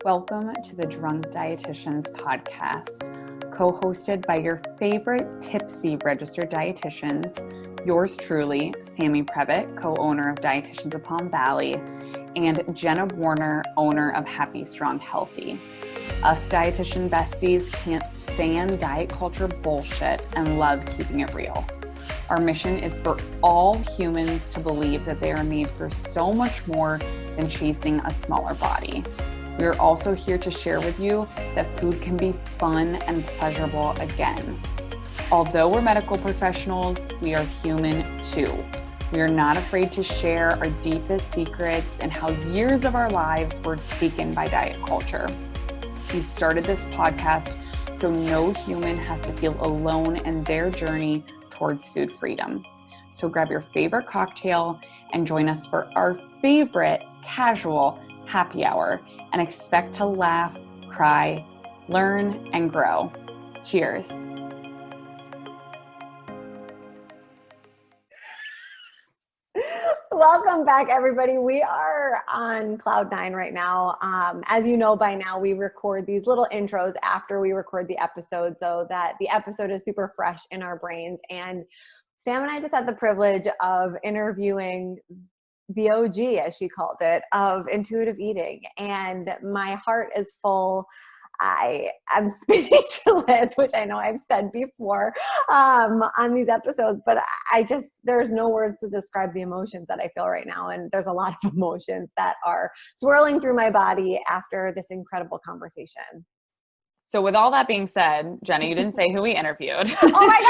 Welcome to the Drunk Dietitians podcast, co-hosted by your favorite tipsy registered dietitians, yours truly, Sammy Previtt, co-owner of Dietitians of Palm Valley, and Jenna Warner, owner of Happy, Strong, Healthy. Us dietitian besties can't stand diet culture bullshit and love keeping it real. Our mission is for all humans to believe that they are made for so much more than chasing a smaller body. We are also here to share with you that food can be fun and pleasurable again. Although we're medical professionals, we are human too. We are not afraid to share our deepest secrets and how years of our lives were taken by diet culture. We started this podcast so no human has to feel alone in their journey towards food freedom. So grab your favorite cocktail and join us for our favorite casual happy hour and expect to laugh, cry, learn, and grow. Cheers. Welcome back, everybody. We are on cloud nine right now. As you know by now, we record these little intros after we record the episode so that the episode is super fresh in our brains. And Sam and I just had the privilege of interviewing the OG, as she called it, of intuitive eating. And my heart is full. I am speechless, which I know I've said before on these episodes, but there's no words to describe the emotions that I feel right now. And there's a lot of emotions that are swirling through my body after this incredible conversation. So with all that being said, Jenny, you didn't say who we interviewed. Oh my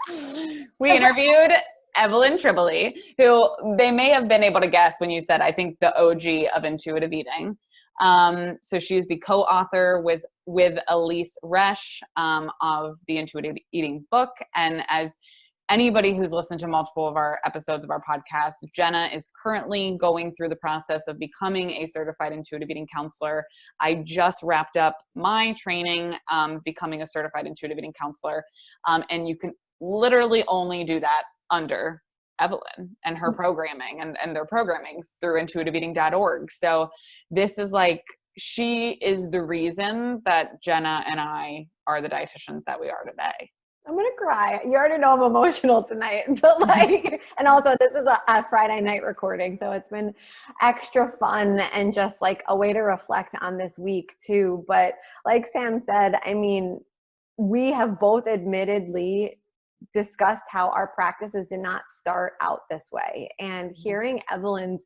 God. We interviewed Evelyn Tribole, who they may have been able to guess when you said, I think, the OG of intuitive eating. So she's the co-author with Elise Resch of the Intuitive Eating book. And as anybody who's listened to multiple of our episodes of our podcast, Jenna is currently going through the process of becoming a certified intuitive eating counselor. I just wrapped up my training, becoming a certified intuitive eating counselor. And you can literally only do that under Evelyn and her programming and their programming through intuitiveeating.org. So this is like, she is the reason that Jenna and I are the dietitians that we are today. I'm going to cry. You already know I'm emotional tonight, but and also this is a Friday night recording. So it's been extra fun and just like a way to reflect on this week too. But like Sam said, I mean, we have both admittedly discussed how our practices did not start out this way. And hearing Evelyn's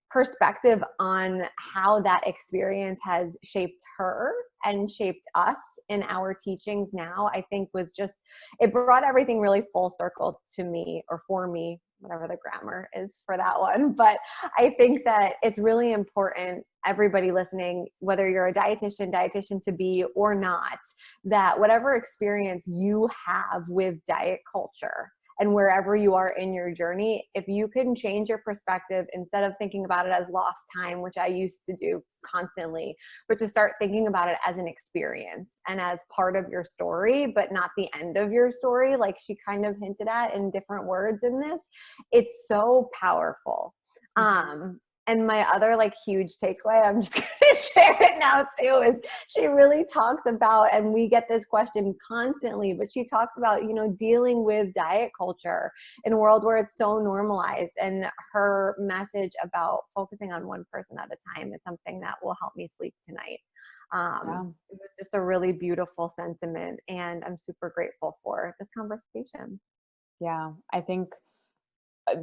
perspective on how that experience has shaped her and shaped us in our teachings now, I think was just, it brought everything really full circle to me, or for me, whatever the grammar is for that one. But I think that it's really important, everybody listening, whether you're a dietitian to be or not, that whatever experience you have with diet culture and wherever you are in your journey, if you can change your perspective, instead of thinking about it as lost time, which I used to do constantly, but to start thinking about it as an experience and as part of your story, but not the end of your story, like she kind of hinted at in different words in this, it's so powerful. And my other huge takeaway, I'm just going to share it now too, is she really talks about, and we get this question constantly, but she talks about, dealing with diet culture in a world where it's so normalized. And her message about focusing on one person at a time is something that will help me sleep tonight. It was just a really beautiful sentiment, and I'm super grateful for this conversation. Yeah, I think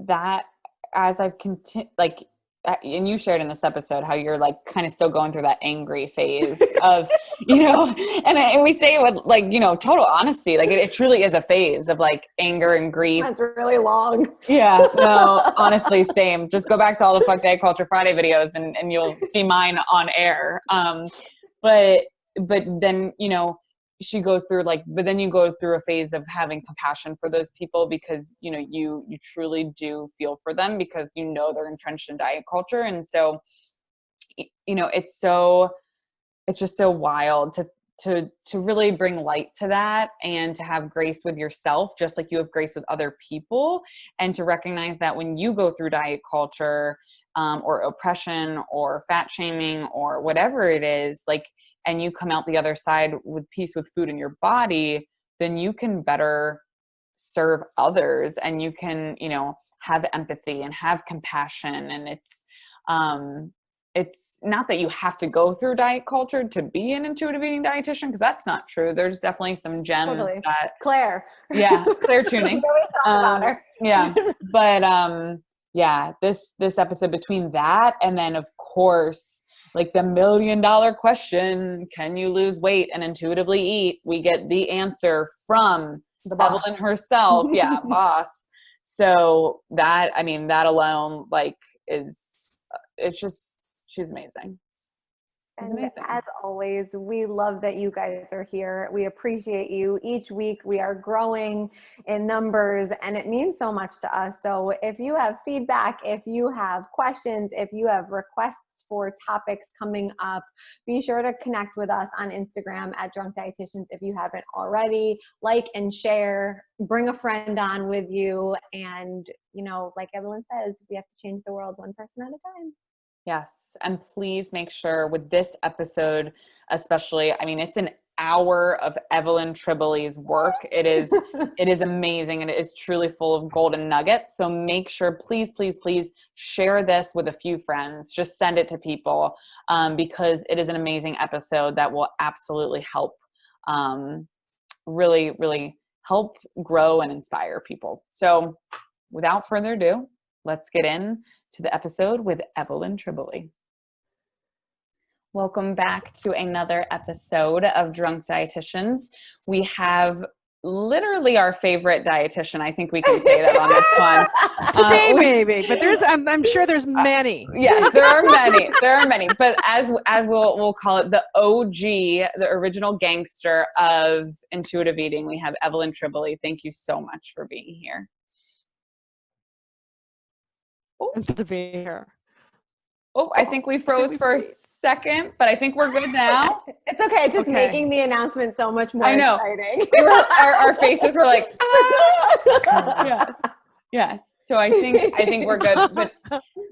that as I've continued, and you shared in this episode how you're kind of still going through that angry phase of, and we say it with total honesty, it truly is a phase of anger and grief. That's really long. Yeah, no, honestly, same. Just go back to all the Fuck Diet Culture Friday videos and you'll see mine on air. But then, she goes through but then you go through a phase of having compassion for those people because, you truly do feel for them because, they're entrenched in diet culture. And so, it's just so wild to really bring light to that and to have grace with yourself, just like you have grace with other people, and to recognize that when you go through diet culture, or oppression or fat shaming or whatever it is, like, and you come out the other side with peace with food in your body, then you can better serve others, and you can, you know, have empathy and have compassion. And it's not that you have to go through diet culture to be an intuitive eating dietitian, because that's not true. There's definitely some gems that Claire tuning. We always talk about her. Yeah. But yeah, this episode, between that and then of course, like the $1 million question, can you lose weight and intuitively eat? We get the answer from The boss. Evelyn herself. Yeah, boss. So that, I mean, that alone, like, it's just, she's amazing. And as always, we love that you guys are here. We appreciate you. Each week we are growing in numbers, and it means so much to us. So if you have feedback, if you have questions, if you have requests for topics coming up, be sure to connect with us on Instagram at Drunk Dietitians if you haven't already. Like and share, bring a friend on with you. And, you know, like Evelyn says, we have to change the world one person at a time. Yes. And please make sure with this episode, especially, I mean, it's an hour of Evelyn Tribole's work. It is amazing. And it is truly full of golden nuggets. So make sure, please, please, please share this with a few friends. Just send it to people, because it is an amazing episode that will absolutely help, really, really help grow and inspire people. So without further ado, let's get in to the episode with Evelyn Tribole. Welcome back to another episode of Drunk Dietitians. We have literally our favorite dietitian. I think we can say that on this one. Maybe, but I'm sure there's many. Yes, there are many. There are many. But as we'll call it, the OG, the original gangster of intuitive eating, we have Evelyn Tribole. Thank you so much for being here. To be here. Oh, I think we froze for a second, but I think we're good now. It's okay. It's just making the announcement so much more exciting. Our faces were like, ah! Yes. So I think we're good. But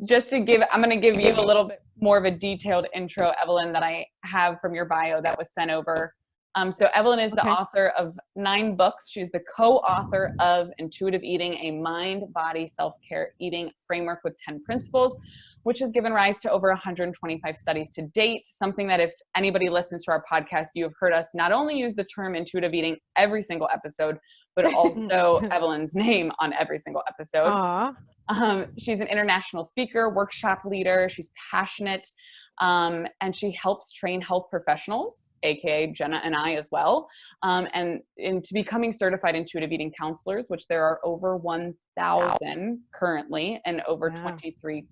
just to I'm going to give you a little bit more of a detailed intro, Evelyn, that I have from your bio that was sent over. So Evelyn is the author of 9 books. She's the co-author of Intuitive Eating, a mind, body, self-care eating framework with 10 principles, which has given rise to over 125 studies to date. Something that if anybody listens to our podcast, you have heard us not only use the term intuitive eating every single episode, but also Evelyn's name on every single episode. She's an international speaker, workshop leader. She's passionate, and she helps train health professionals, aka Jenna and I as well, and into becoming certified intuitive eating counselors, which there are over 1,000 currently in over 23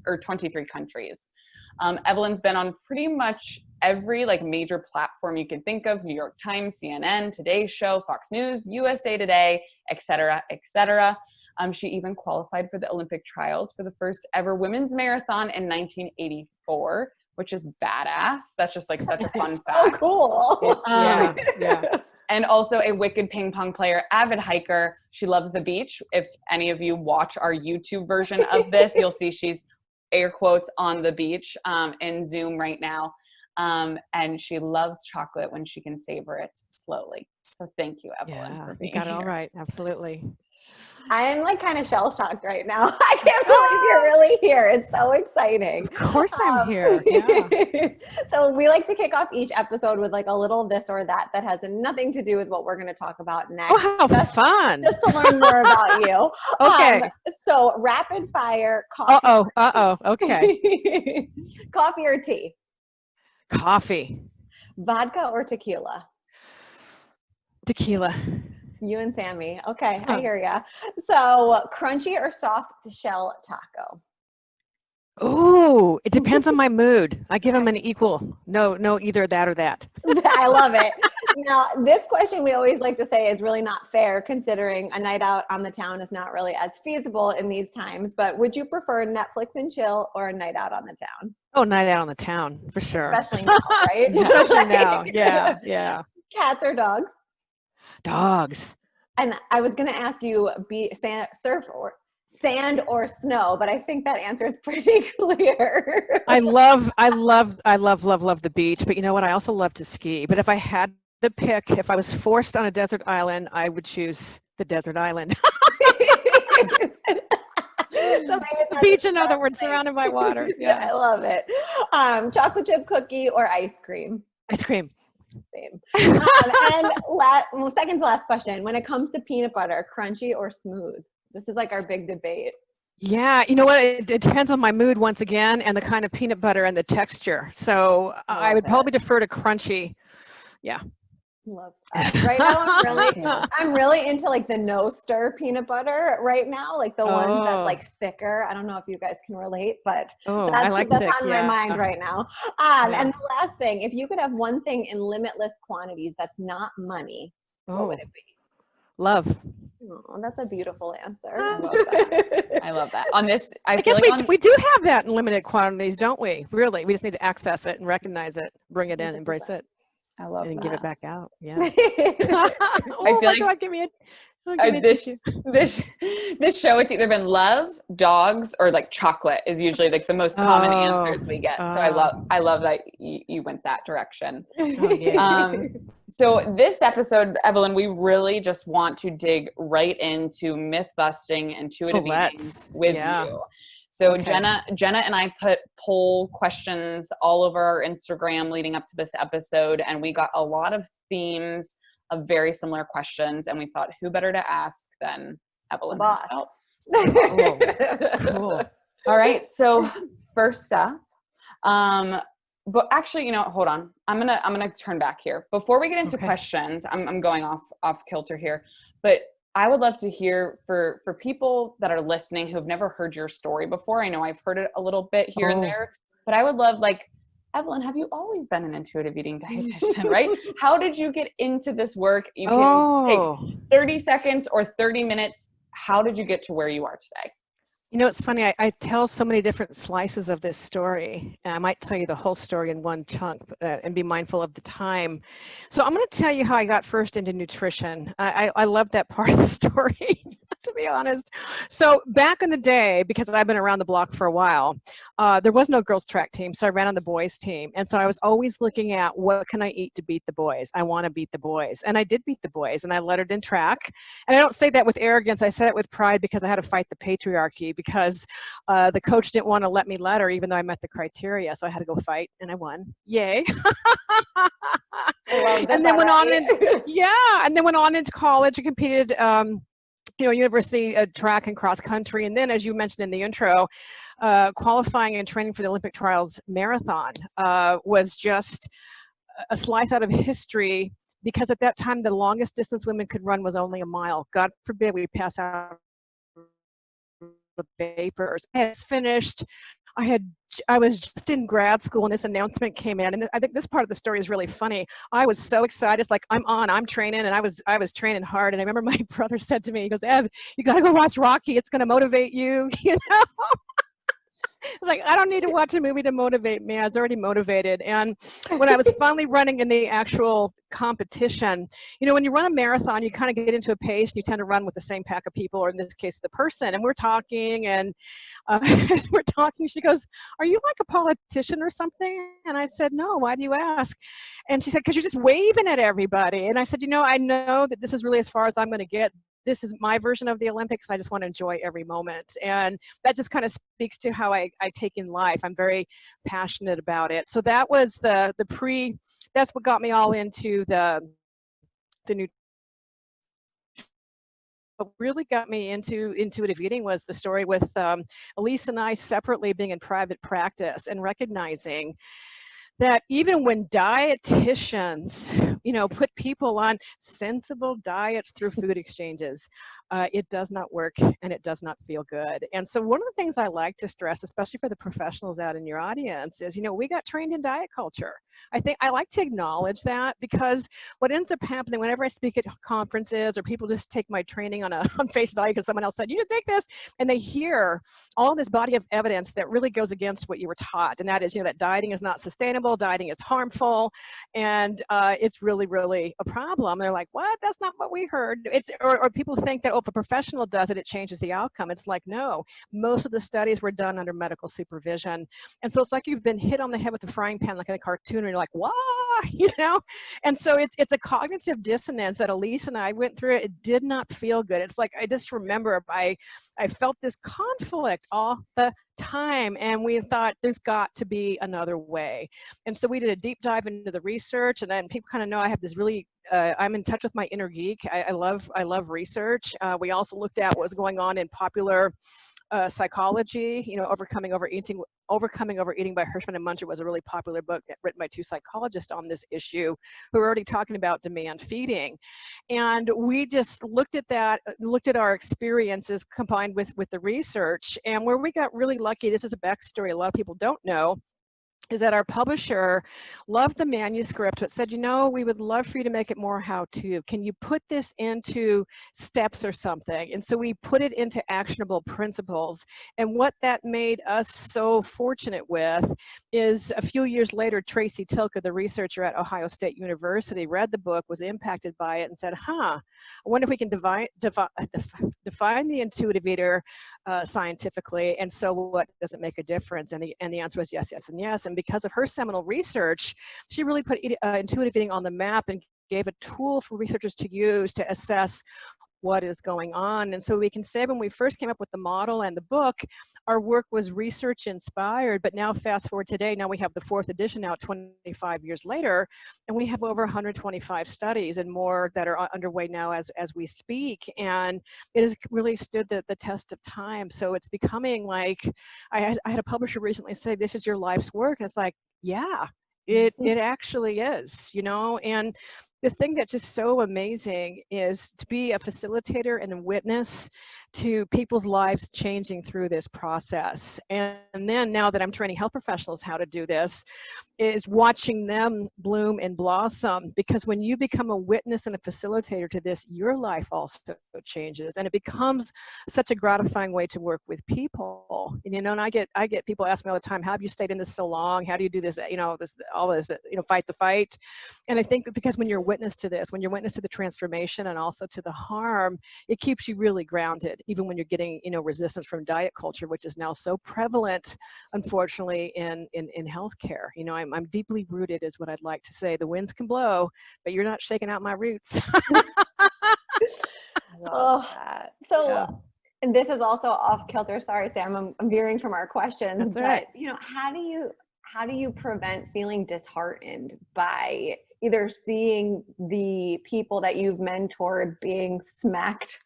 countries. Evelyn's been on pretty much every major platform you can think of: New York Times, CNN, Today Show, Fox News, USA Today, etc., etc. She even qualified for the Olympic trials for the first ever women's marathon in 1984. Which is badass. That's just such a fun fact. Oh, cool. Yeah. And also a wicked ping pong player, avid hiker. She loves the beach. If any of you watch our YouTube version of this, you'll see she's air quotes on the beach in Zoom right now. And she loves chocolate when she can savor it slowly. So thank you, Evelyn, for being here. You got it all right. Absolutely. I'm kind of shell shocked right now. I can't believe you're really here. It's so exciting. Of course I'm here. Yeah. So we like to kick off each episode with a little this or that has nothing to do with what we're going to talk about next. Oh, how fun. Just to learn more about you. Okay. So rapid fire coffee. Okay. Coffee or tea? Coffee. Vodka or tequila? Tequila. You and Sammy. Okay, I hear ya. So crunchy or soft shell taco? Ooh, it depends on my mood. I give them an equal. No, either that or that. I love it. Now, this question we always like to say is really not fair, considering a night out on the town is not really as feasible in these times. But would you prefer Netflix and chill or a night out on the town? Oh, night out on the town, for sure. Especially now, right? Especially now. Yeah. Cats or dogs? Dogs. And I was going to ask you, surf sand or snow, but I think that answer is pretty clear. I love the beach, but you know what? I also love to ski. But if I had to pick, if I was forced on a desert island, I would choose the desert island. So The beach, in other words, surrounded by water. Yeah, I love it. Chocolate chip cookie or ice cream? Ice cream. Same. And second to last question, when it comes to peanut butter, crunchy or smooth? This is like our big debate. Yeah, you know what? It depends on my mood once again, and the kind of peanut butter and the texture. So I would probably defer to crunchy. Yeah. Love that. Right now, I'm really into like the no stir peanut butter right now, like the one that's like thicker. I don't know if you guys can relate, but that's on my mind right now. And the last thing, if you could have one thing in limitless quantities that's not money, what would it be? Love. Oh, that's a beautiful answer. I love that. I love that. On this, I feel like we do have that in limited quantities, don't we? Really, we just need to access it and recognize it, bring it in, 100%. Embrace it. I love and that. Give it back out. Yeah. I feel like this show, it's either been love, dogs, or like chocolate is usually like the most common answers we get. So I love that you went that direction. So this episode, Evelyn, we really just want to dig right into myth busting, intuitive eating with you. So Jenna and I put poll questions all over our Instagram leading up to this episode, and we got a lot of themes of very similar questions, and we thought, who better to ask than Evelyn herself? Cool. All right. So first up, but actually, hold on. I'm gonna turn back here before we get into questions. I'm going off kilter here, but I would love to hear for people that are listening who've never heard your story before. I know I've heard it a little bit here and there, but I would love, like, Evelyn, have you always been an intuitive eating dietitian, right? How did you get into this work? You can take 30 seconds or 30 minutes. How did you get to where you are today? You know, it's funny, I tell so many different slices of this story. And I might tell you the whole story in one chunk and be mindful of the time. So I'm going to tell you how I got first into nutrition. I love that part of the story, to be honest. So back in the day, because I've been around the block for a while, there was no girls track team. So I ran on the boys team. And so I was always looking at what can I eat to beat the boys? I want to beat the boys. And I did beat the boys, and I lettered in track. And I don't say that with arrogance. I say that with pride because I had to fight the patriarchy, because the coach didn't want to let me letter even though I met the criteria. So I had to go fight, and I won. Yay. And then went on into college and competed university track and cross country. And then, as you mentioned in the intro, qualifying and training for the Olympic trials marathon was just a slice out of history, because at that time, the longest distance women could run was only a mile. God forbid we pass out with vapors. I had finished. I was just in grad school, and this announcement came in, and I think this part of the story is really funny. I was so excited. It's like, I'm training, and I was training hard. And I remember my brother said to me, he goes, "Ev, you got to go watch Rocky. It's going to motivate you." I was like, I don't need to watch a movie to motivate me. I was already motivated. And when I was finally running in the actual competition, when you run a marathon, you kind of get into a pace, and you tend to run with the same pack of people, or in this case, the person. And we're talking, and as we're talking, she goes, "Are you like a politician or something?" And I said, "No, why do you ask?" And she said, "Because you're just waving at everybody." And I said, I know that this is really as far as I'm going to get. This is my version of the Olympics. I just want to enjoy every moment. And that just kind of speaks to how I take in life. I'm very passionate about it. So that was that's what got me all into the new. What really got me into intuitive eating was the story with Elise and I separately being in private practice and recognizing that even when dietitians, put people on sensible diets through food exchanges, it does not work, and it does not feel good. And so one of the things I like to stress, especially for the professionals out in your audience, is, we got trained in diet culture. I think I like to acknowledge that, because what ends up happening whenever I speak at conferences, or people just take my training on face value because someone else said, "You should take this," and they hear all this body of evidence that really goes against what you were taught. And that is, that dieting is not sustainable. terrible, dieting is harmful, and it's really, really a problem. They're like, what? That's not what we heard. Or people think that, oh, if a professional does it, it changes the outcome. It's like, no, most of the studies were done under medical supervision. And so it's like you've been hit on the head with a frying pan like in a cartoon, and you're like, wah, you know? And so it's a cognitive dissonance that Elise and I went through. It did not feel good. It's like, I just remember I felt this conflict all the time, and we thought there's got to be another way. And so we did a deep dive into the research, and then people kind of know I have this really I'm in touch with my inner geek. I love research. We also looked at what was going on in popular psychology. You know, Overcoming Overeating by Hirschman and Muncher was a really popular book written by two psychologists on this issue who were already talking about demand feeding. And we just looked at that, looked at our experiences combined with the research. And where we got really lucky, this is a backstory a lot of people don't know, is that our publisher loved the manuscript, but said, you know, we would love for you to make it more how-to. Can you put this into steps or something? And so we put it into actionable principles. And what that made us so fortunate with is a few years later, Tracy Tilka, the researcher at Ohio State University, read the book, was impacted by it, and said, I wonder if we can define the intuitive eater scientifically, and so what, does it make a difference? And the answer was yes, yes, and yes. And because of her seminal research, she really put intuitive eating on the map and gave a tool for researchers to use to assess what is going on. And so we can say when we first came up with the model and the book, our work was research inspired, but now fast forward today, now we have the 4th edition out 25 years later, and we have over 125 studies and more that are underway now as we speak. And it has really stood the test of time. So it's becoming like, I had a publisher recently say, this is your life's work. And it's like, yeah, it actually is, you know. And the thing that's just so amazing is to be a facilitator and a witness to people's lives changing through this process. And then now that I'm training health professionals how to do this, is watching them bloom and blossom, because when you become a witness and a facilitator to this, your life also changes, and it becomes such a gratifying way to work with people. And, you know, and I get people ask me all the time, how have you stayed in this so long? How do you do this, you know, all this, you know, fight the fight? And I think because when you're witness to this, when you're witness to the transformation and also to the harm, it keeps you really grounded, even when you're getting, you know, resistance from diet culture, which is now so prevalent, unfortunately, in healthcare. You know, I'm deeply rooted, is what I'd like to say. The winds can blow, but you're not shaking out my roots. That. So, yeah. And this is also off kilter. Sorry, Sam, I'm veering from our questions. That's but right. You know, how do you prevent feeling disheartened by either seeing the people that you've mentored being smacked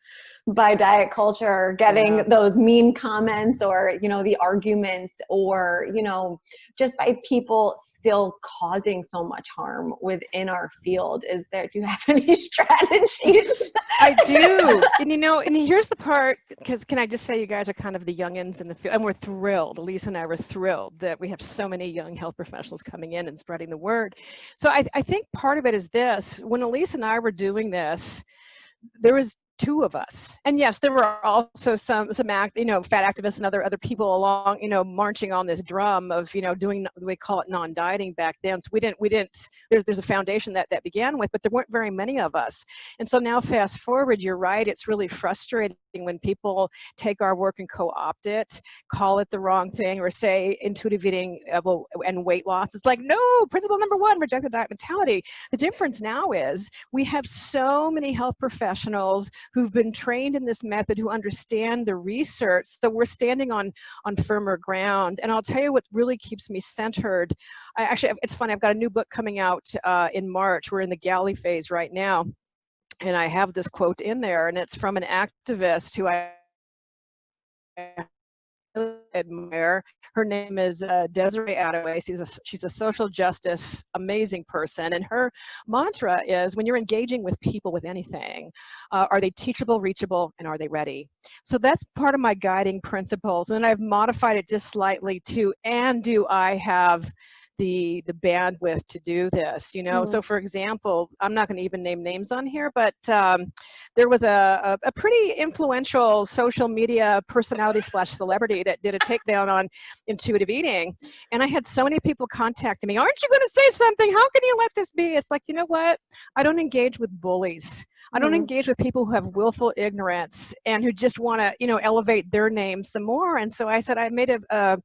by diet culture, getting those mean comments, or, you know, the arguments, or, you know, just by people still causing so much harm within our field? Do you have any strategies? I do. And, you know, and here's the part, because can I just say, you guys are kind of the youngins in the field, and we're thrilled. Elise and I were thrilled that we have so many young health professionals coming in and spreading the word. So I think part of it is this: when Elise and I were doing this, there was 2 of us, and yes, there were also some fat activists and other people along, you know, marching on this drum of, you know, doing, we call it non-dieting back then. So we didn't. There's a foundation that began with, but there weren't very many of us. And so now, fast forward, you're right. It's really frustrating when people take our work and co-opt it, call it the wrong thing, or say intuitive eating and weight loss. It's like, no, principle number 1, reject the diet mentality. The difference now is we have so many health professionals who've been trained in this method, who understand the research. So we're standing on firmer ground. And I'll tell you what really keeps me centered. Actually, it's funny, I've got a new book coming out in March. We're in the galley phase right now. And I have this quote in there, and it's from an activist who I admire. Her name is Desiree Attaway. She's a social justice, amazing person. And her mantra is, when you're engaging with people with anything, are they teachable, reachable, and are they ready? So that's part of my guiding principles. And then I've modified it just slightly to, and do I have the bandwidth to do this, you know. So for example, I'm not going to even name names on here, but there was a pretty influential social media personality / celebrity that did a takedown on intuitive eating, and I had so many people contacting me, aren't you going to say something? How can you let this be? It's like, you know what, I don't engage with bullies. I don't engage with people who have willful ignorance and who just want to, you know, elevate their name some more. And so I said, I made a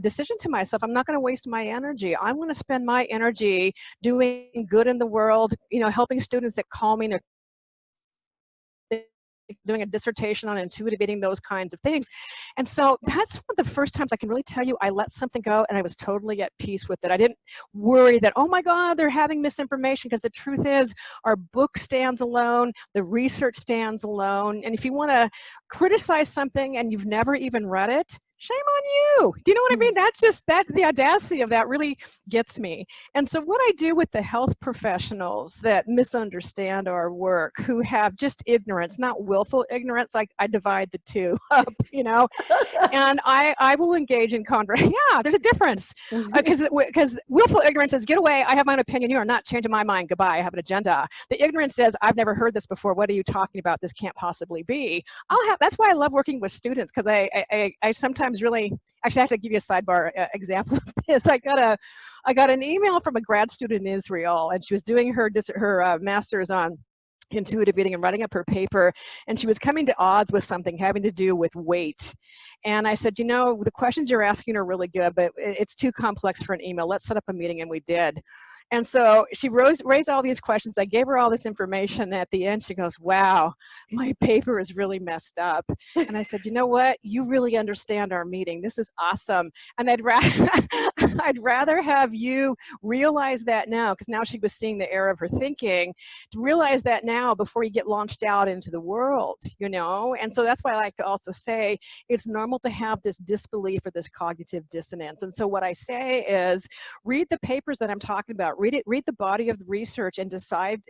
decision to myself. I'm not going to waste my energy. I'm going to spend my energy doing good in the world, you know, helping students that call me and they're doing a dissertation on intuitive eating, those kinds of things. And so that's one of the first times I can really tell you I let something go and I was totally at peace with it. I didn't worry that, oh my God, they're having misinformation, because the truth is our book stands alone, the research stands alone. And if you want to criticize something and you've never even read it, shame on you. Do you know what I mean? That's just the audacity of that really gets me. And so what I do with the health professionals that misunderstand our work, who have just ignorance, not willful ignorance, I divide the two up, you know, and I will engage in conversation. Yeah, there's a difference, because willful ignorance says, get away, I have my own opinion, you are not changing my mind, goodbye, I have an agenda. The ignorance says, I've never heard this before, what are you talking about, this can't possibly be. That's why I love working with students, because I sometimes really, actually I have to give you a sidebar example of this. I got an email from a grad student in Israel, and she was doing her master's on intuitive eating and writing up her paper, and she was coming to odds with something having to do with weight. And I said, you know, the questions you're asking are really good, but it's too complex for an email. Let's set up a meeting, and we did. And so she raised all these questions. I gave her all this information. At the end, she goes, wow, my paper is really messed up. And I said, you know what? You really understand our meeting. This is awesome. And I'd rather have you realize that now, because now she was seeing the error of her thinking, to realize that now before you get launched out into the world, you know? And so that's why I like to also say it's normal to have this disbelief or this cognitive dissonance. And so what I say is, read the papers that I'm talking about. Read the body of the research and decide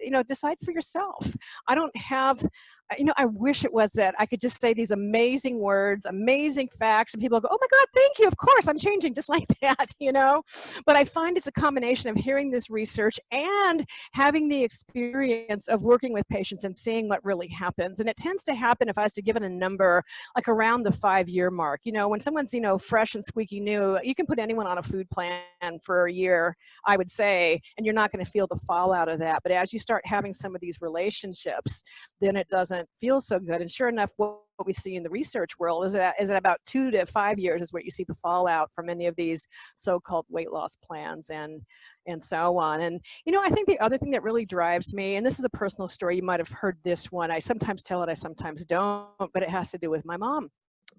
for yourself. I don't have, I wish it was that I could just say these amazing words, amazing facts, and people go, oh my God, thank you, of course, I'm changing just like that, you know? But I find it's a combination of hearing this research and having the experience of working with patients and seeing what really happens. And it tends to happen, if I was to give it a number, like around the 5-year mark. You know, when someone's, fresh and squeaky new, you can put anyone on a food plan for a year, I would say, and you're not going to feel the fallout of that. But as you start having some of these relationships, then it doesn't feel so good. And sure enough, what we see in the research world is that about 2 to 5 years is where you see the fallout from any of these so-called weight loss plans and so on. And, I think the other thing that really drives me, and this is a personal story, you might have heard this one, I sometimes tell it, I sometimes don't, but it has to do with my mom.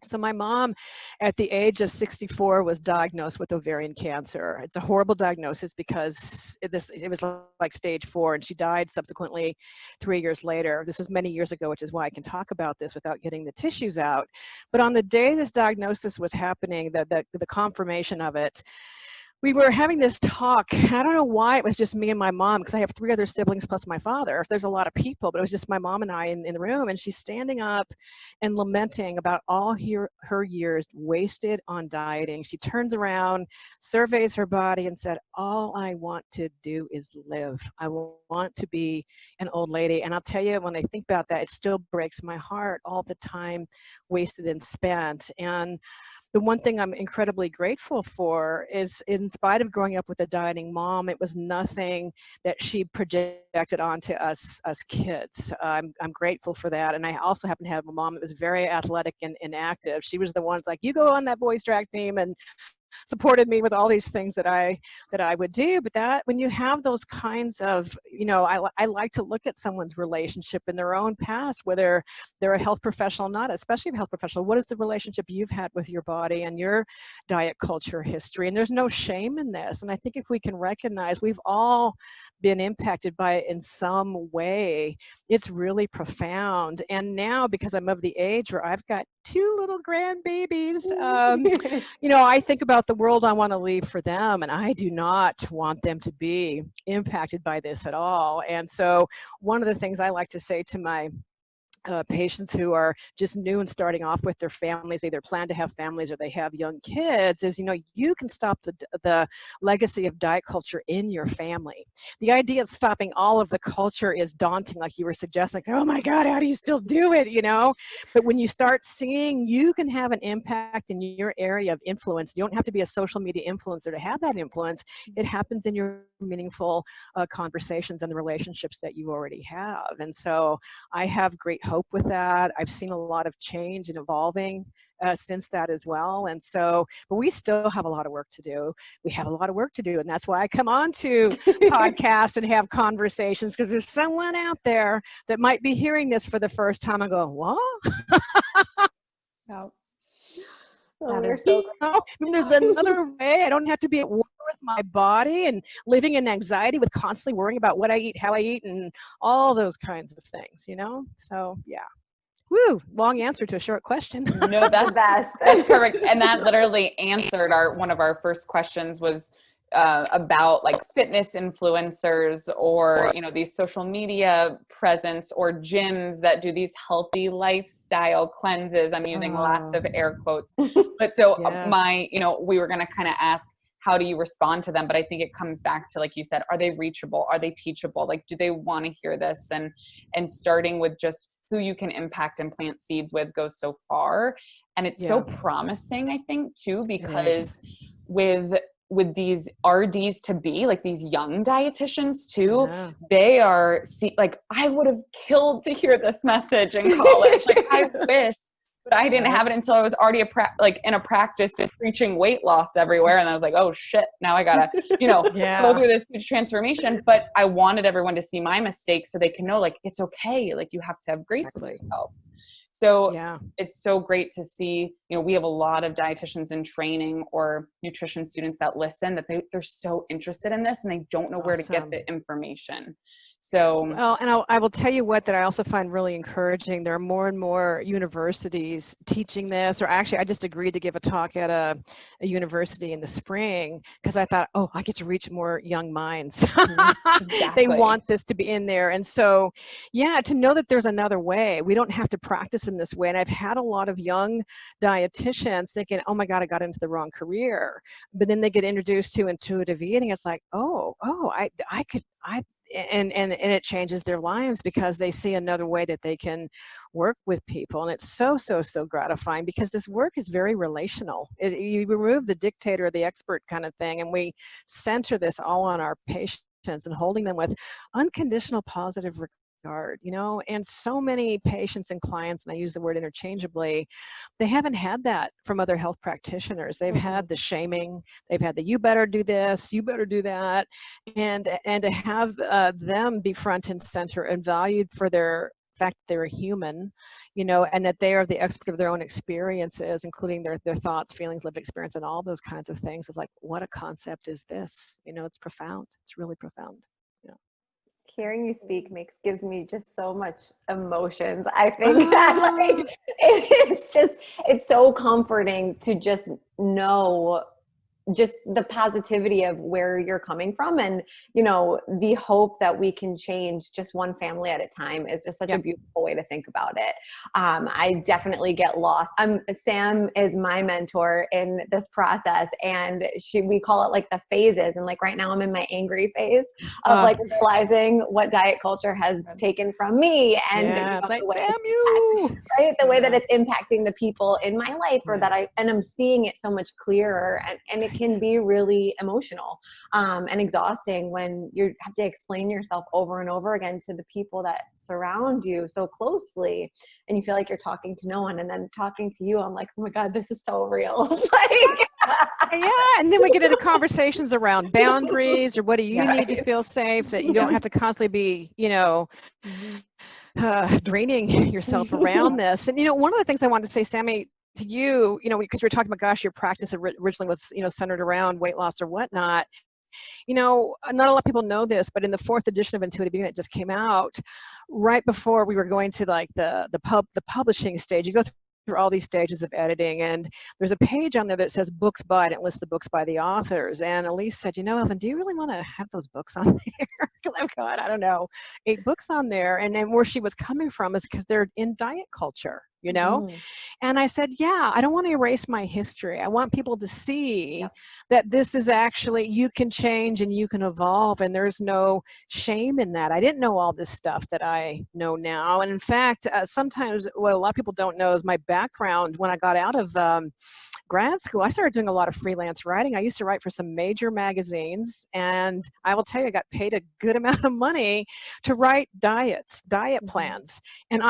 So my mom, at the age of 64, was diagnosed with ovarian cancer. It's a horrible diagnosis because it was like stage 4, and she died subsequently 3 years later. This was many years ago, which is why I can talk about this without getting the tissues out. But on the day this diagnosis was happening, the confirmation of it, we were having this talk. I don't know why it was just me and my mom, because I have 3 other siblings plus my father. There's a lot of people, but it was just my mom and I in the room. And she's standing up and lamenting about all her years wasted on dieting. She turns around, surveys her body, and said, all I want to do is live. I want to be an old lady. And I'll tell you, when I think about that, it still breaks my heart, all the time wasted and spent. And the one thing I'm incredibly grateful for is, in spite of growing up with a dieting mom, it was nothing that she projected onto us kids. I'm grateful for that. And I also happen to have a mom that was very athletic and active. She was the ones like, you go on that boys track team, and supported me with all these things that I would do. But that, when you have those kinds of, I like to look at someone's relationship in their own past, whether they're a health professional or not, especially a health professional. What is the relationship you've had with your body and your diet culture history? And there's no shame in this. And I think if we can recognize we've all been impacted by it in some way, it's really profound. And now, because I'm of the age where I've got 2 little grandbabies, I think about the world I want to leave for them, and I do not want them to be impacted by this at all. And so one of the things I like to say to my patients who are just new and starting off with their families, either plan to have families or they have young kids, is, you can stop the legacy of diet culture in your family. The idea of stopping all of the culture is daunting, like you were suggesting. Oh my God, how do you still do it, But when you start seeing you can have an impact in your area of influence, you don't have to be a social media influencer to have that influence. It happens in your meaningful conversations and the relationships that you already have. And so I have great hope with that. I've seen a lot of change and evolving since that as well. And so, but we still have a lot of work to do. We have a lot of work to do. And that's why I come on to podcasts and have conversations, because there's someone out there that might be hearing this for the first time and go, what? Oh, There's another way. I don't have to be at war with my body and living in anxiety with constantly worrying about what I eat, how I eat, and all those kinds of things, So, yeah. Woo, long answer to a short question. No, that's that's perfect. And that literally answered one of our first questions was about like fitness influencers or, these social media presence or gyms that do these healthy lifestyle cleanses. I'm using lots of air quotes. But so we were going to kind of ask, how do you respond to them? But I think it comes back to, like you said, are they reachable? Are they teachable? Like, do they want to hear this? And starting with just who you can impact and plant seeds with goes so far. And it's so promising, I think, too, because with these RDs to be, like these young dietitians too, they are like, I would have killed to hear this message in college. Like, I wish. But I didn't have it until I was already in a practice preaching weight loss everywhere. And I was like, oh shit, now I gotta, go through this huge transformation. But I wanted everyone to see my mistakes so they can know, like, it's okay. Like, you have to have grace with yourself. So it's so great to see, we have a lot of dietitians in training or nutrition students that listen, that they're so interested in this and they don't know where to get the information. So, well, and I will tell you that I also find really encouraging. There are more and more universities teaching this, or actually I just agreed to give a talk at a university in the spring because I thought, I get to reach more young minds. Exactly. They want this to be in there. And so, to know that there's another way. We don't have to practice in this way. And I've had a lot of young dietitians thinking, oh my God, I got into the wrong career. But then they get introduced to intuitive eating. It's like, and it changes their lives because they see another way that they can work with people. And it's so gratifying because this work is very relational. You remove the dictator or the expert kind of thing, and we center this all on our patients and holding them with unconditional positive regard, and so many patients and clients, and I use the word interchangeably, they haven't had that from other health practitioners. They've had the shaming, they've had the you better do this, you better do that, and to have them be front and center and valued for their fact they're a human, and that they are the expert of their own experiences, including their thoughts, feelings, lived experience, and all those kinds of things. It's like, what a concept is this? It's profound. It's really profound. Hearing you speak gives me just so much emotions. I think that it's so comforting to just know just the positivity of where you're coming from, and the hope that we can change just one family at a time is just such a beautiful way to think about it. I definitely get lost. Sam is my mentor in this process, and we call it like the phases, and like right now I'm in my angry phase of like realizing what diet culture has taken from me, and the way that it's impacting the people in my life, or that I'm seeing it so much clearer, and it can be really emotional and exhausting when you have to explain yourself over and over again to the people that surround you so closely, and you feel like you're talking to no one. And then talking to you, I'm like, oh my God, this is so real. And then we get into conversations around boundaries, or what do you need to feel safe, that you don't have to constantly be, draining yourself around this. And, one of the things I wanted to say, Sammy, to you, because we were talking about, gosh, your practice originally was, centered around weight loss or whatnot. Not a lot of people know this, but in the 4th edition of Intuitive Eating that just came out, right before we were going to like the publishing stage, you go through through all these stages of editing, and there's a page on there that says books by, and it lists the books by the authors. And Elise said, Evan, do you really want to have those books on there? Because I've got, I don't know, 8 books on there. And then where she was coming from is because they're in diet culture, And I said, yeah, I don't want to erase my history. I want people to see that this is actually, you can change and you can evolve, and there's no shame in that. I didn't know all this stuff that I know now. And in fact, sometimes what a lot of people don't know is my background. When I got out of grad school, I started doing a lot of freelance writing. I used to write for some major magazines, and I will tell you, I got paid a good amount of money to write diet plans. And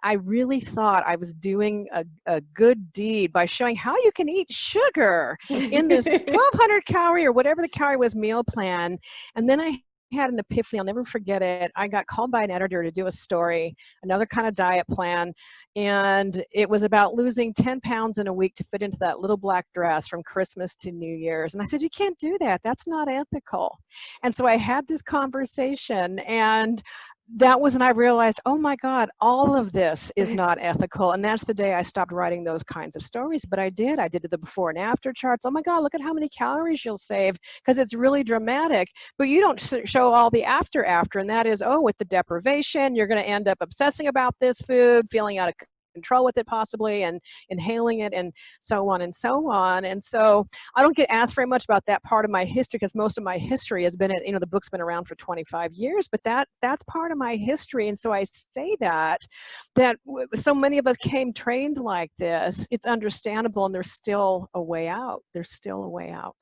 I really thought I was doing a good deed by showing how you can eat sugar in this 1,200 calorie or whatever the calorie was meal plan. And then I had an epiphany. I'll never forget it. I got called by an editor to do a story, another kind of diet plan. And it was about losing 10 pounds in a week to fit into that little black dress from Christmas to New Year's. And I said, you can't do that. That's not ethical. And so I had this conversation, and that was when I realized, oh my God, all of this is not ethical. And that's the day I stopped writing those kinds of stories. But I did the before and after charts. Oh my God, look at how many calories you'll save, because it's really dramatic. But you don't show all the after. And that is, with the deprivation, you're going to end up obsessing about this food, feeling out of control with it possibly, and inhaling it, and so on and so on. And so I don't get asked very much about that part of my history, because most of my history has been, the book's been around for 25 years, but that's part of my history. And so I say that so many of us came trained like this. It's understandable, and there's still a way out. There's still a way out,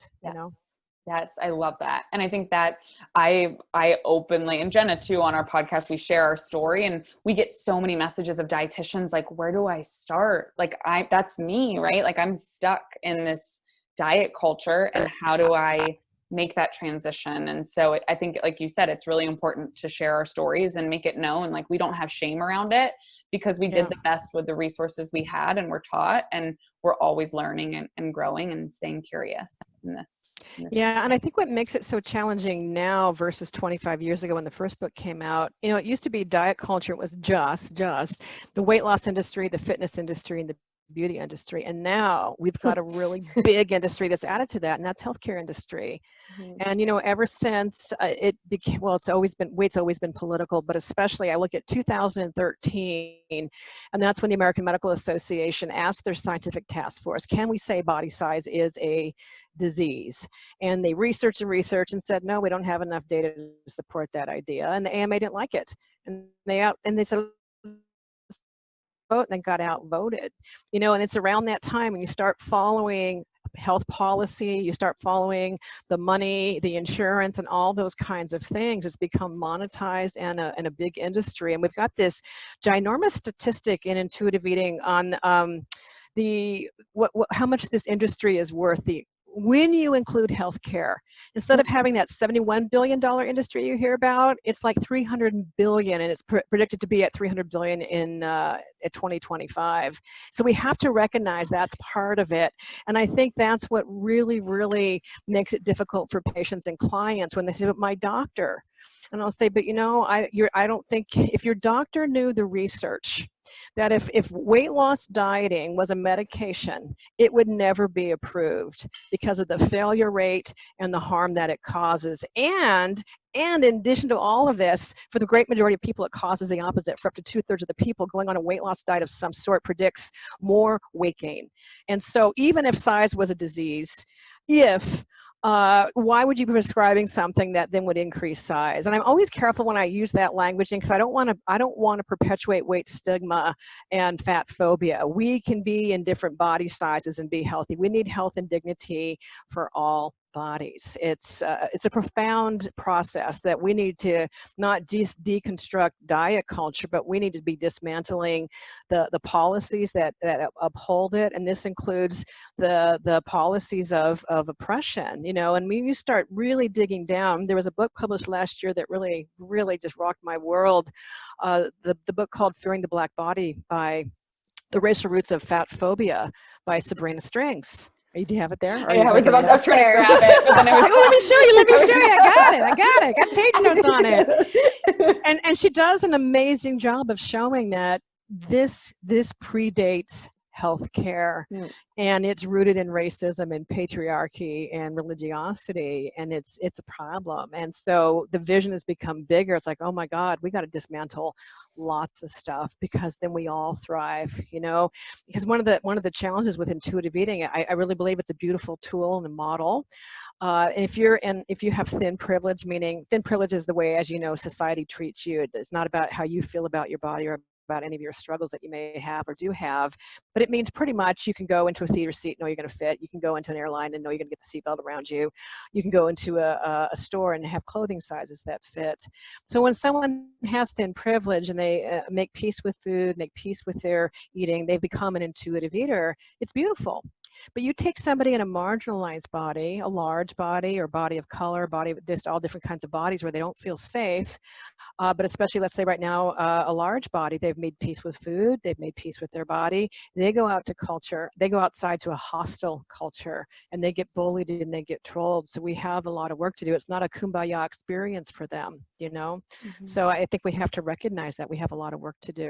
Yes, I love that. And I think that I openly, and Jenna too, on our podcast, we share our story, and we get so many messages of dietitians like, where do I start? Like that's me, right? Like I'm stuck in this diet culture, and how do I make that transition? And so I think, like you said, it's really important to share our stories and make it known. Like we don't have shame around it, because we did the best with the resources we had and were taught, and we're always learning and growing and staying curious in this. Yeah, and I think what makes it so challenging now versus 25 years ago when the first book came out, it used to be diet culture. It was just the weight loss industry, the fitness industry, and the beauty industry. And now we've got a really big industry that's added to that, and that's healthcare industry. And ever since it became, it's always been political, but especially I look at 2013, and that's when the American Medical Association asked their scientific task force, can we say body size is a disease? And they researched and said, no, we don't have enough data to support that idea. And the AMA didn't like it, and they said, vote, and then got outvoted. And it's around that time when you start following health policy, you start following the money, the insurance, and all those kinds of things. It's become monetized and a big industry. And we've got this ginormous statistic in intuitive eating on how much this industry is worth. When you include healthcare, instead of having that $71 billion industry you hear about, it's like $300 billion, and it's predicted to be at $300 billion at 2025. So we have to recognize that's part of it. And I think that's what really, really makes it difficult for patients and clients when they say, but my doctor. And I'll say, but I don't think, if your doctor knew the research, that if weight loss dieting was a medication, it would never be approved because of the failure rate and the harm that it causes. And in addition to all of this, for the great majority of people, it causes the opposite. For up to 2/3 of the people, going on a weight loss diet of some sort predicts more weight gain. And so even if size was a disease, why would you be prescribing something that then would increase size? And I'm always careful when I use that language, because I don't want to perpetuate weight stigma and fat phobia. We can be in different body sizes and be healthy. We need health and dignity for all bodies. It's a profound process that we need to not just deconstruct diet culture, but we need to be dismantling the policies that uphold it. And this includes the policies of oppression, and when you start really digging down, there was a book published last year that really, really just rocked my world. The book called Fearing the Black Body, by The Racial Roots of Fat Phobia, by Sabrina Strings. Do you have it there? Yeah, I was trying to grab it, but then I was let me show you. I got it. I got page notes on it. And she does an amazing job of showing that this predates healthcare, and it's rooted in racism and patriarchy and religiosity, and it's a problem. And so the vision has become bigger. It's like, oh my God, we got to dismantle lots of stuff, because then we all thrive, you know. Because one of the challenges with intuitive eating, I really believe it's a beautiful tool and a model. And if you have thin privilege, meaning thin privilege is the way, as you know, society treats you. It's not about how you feel about your body or about any of your struggles that you may have or do have, but it means pretty much you can go into a theater seat, know you're going to fit. You can go into an airline and know you're going to get the seatbelt around you. You can go into a store and have clothing sizes that fit. So when someone has thin privilege and they make peace with food, make peace with their eating, they've become an intuitive eater. It's beautiful. But you take somebody in a marginalized body, a large body or body of color, body of just all different kinds of bodies where they don't feel safe, but especially, let's say right now, a large body, they've made peace with food, they've made peace with their body, they go out to culture, they go outside to a hostile culture, and they get bullied and they get trolled. So we have a lot of work to do. It's not a kumbaya experience for them, you know? So I think we have to recognize that we have a lot of work to do.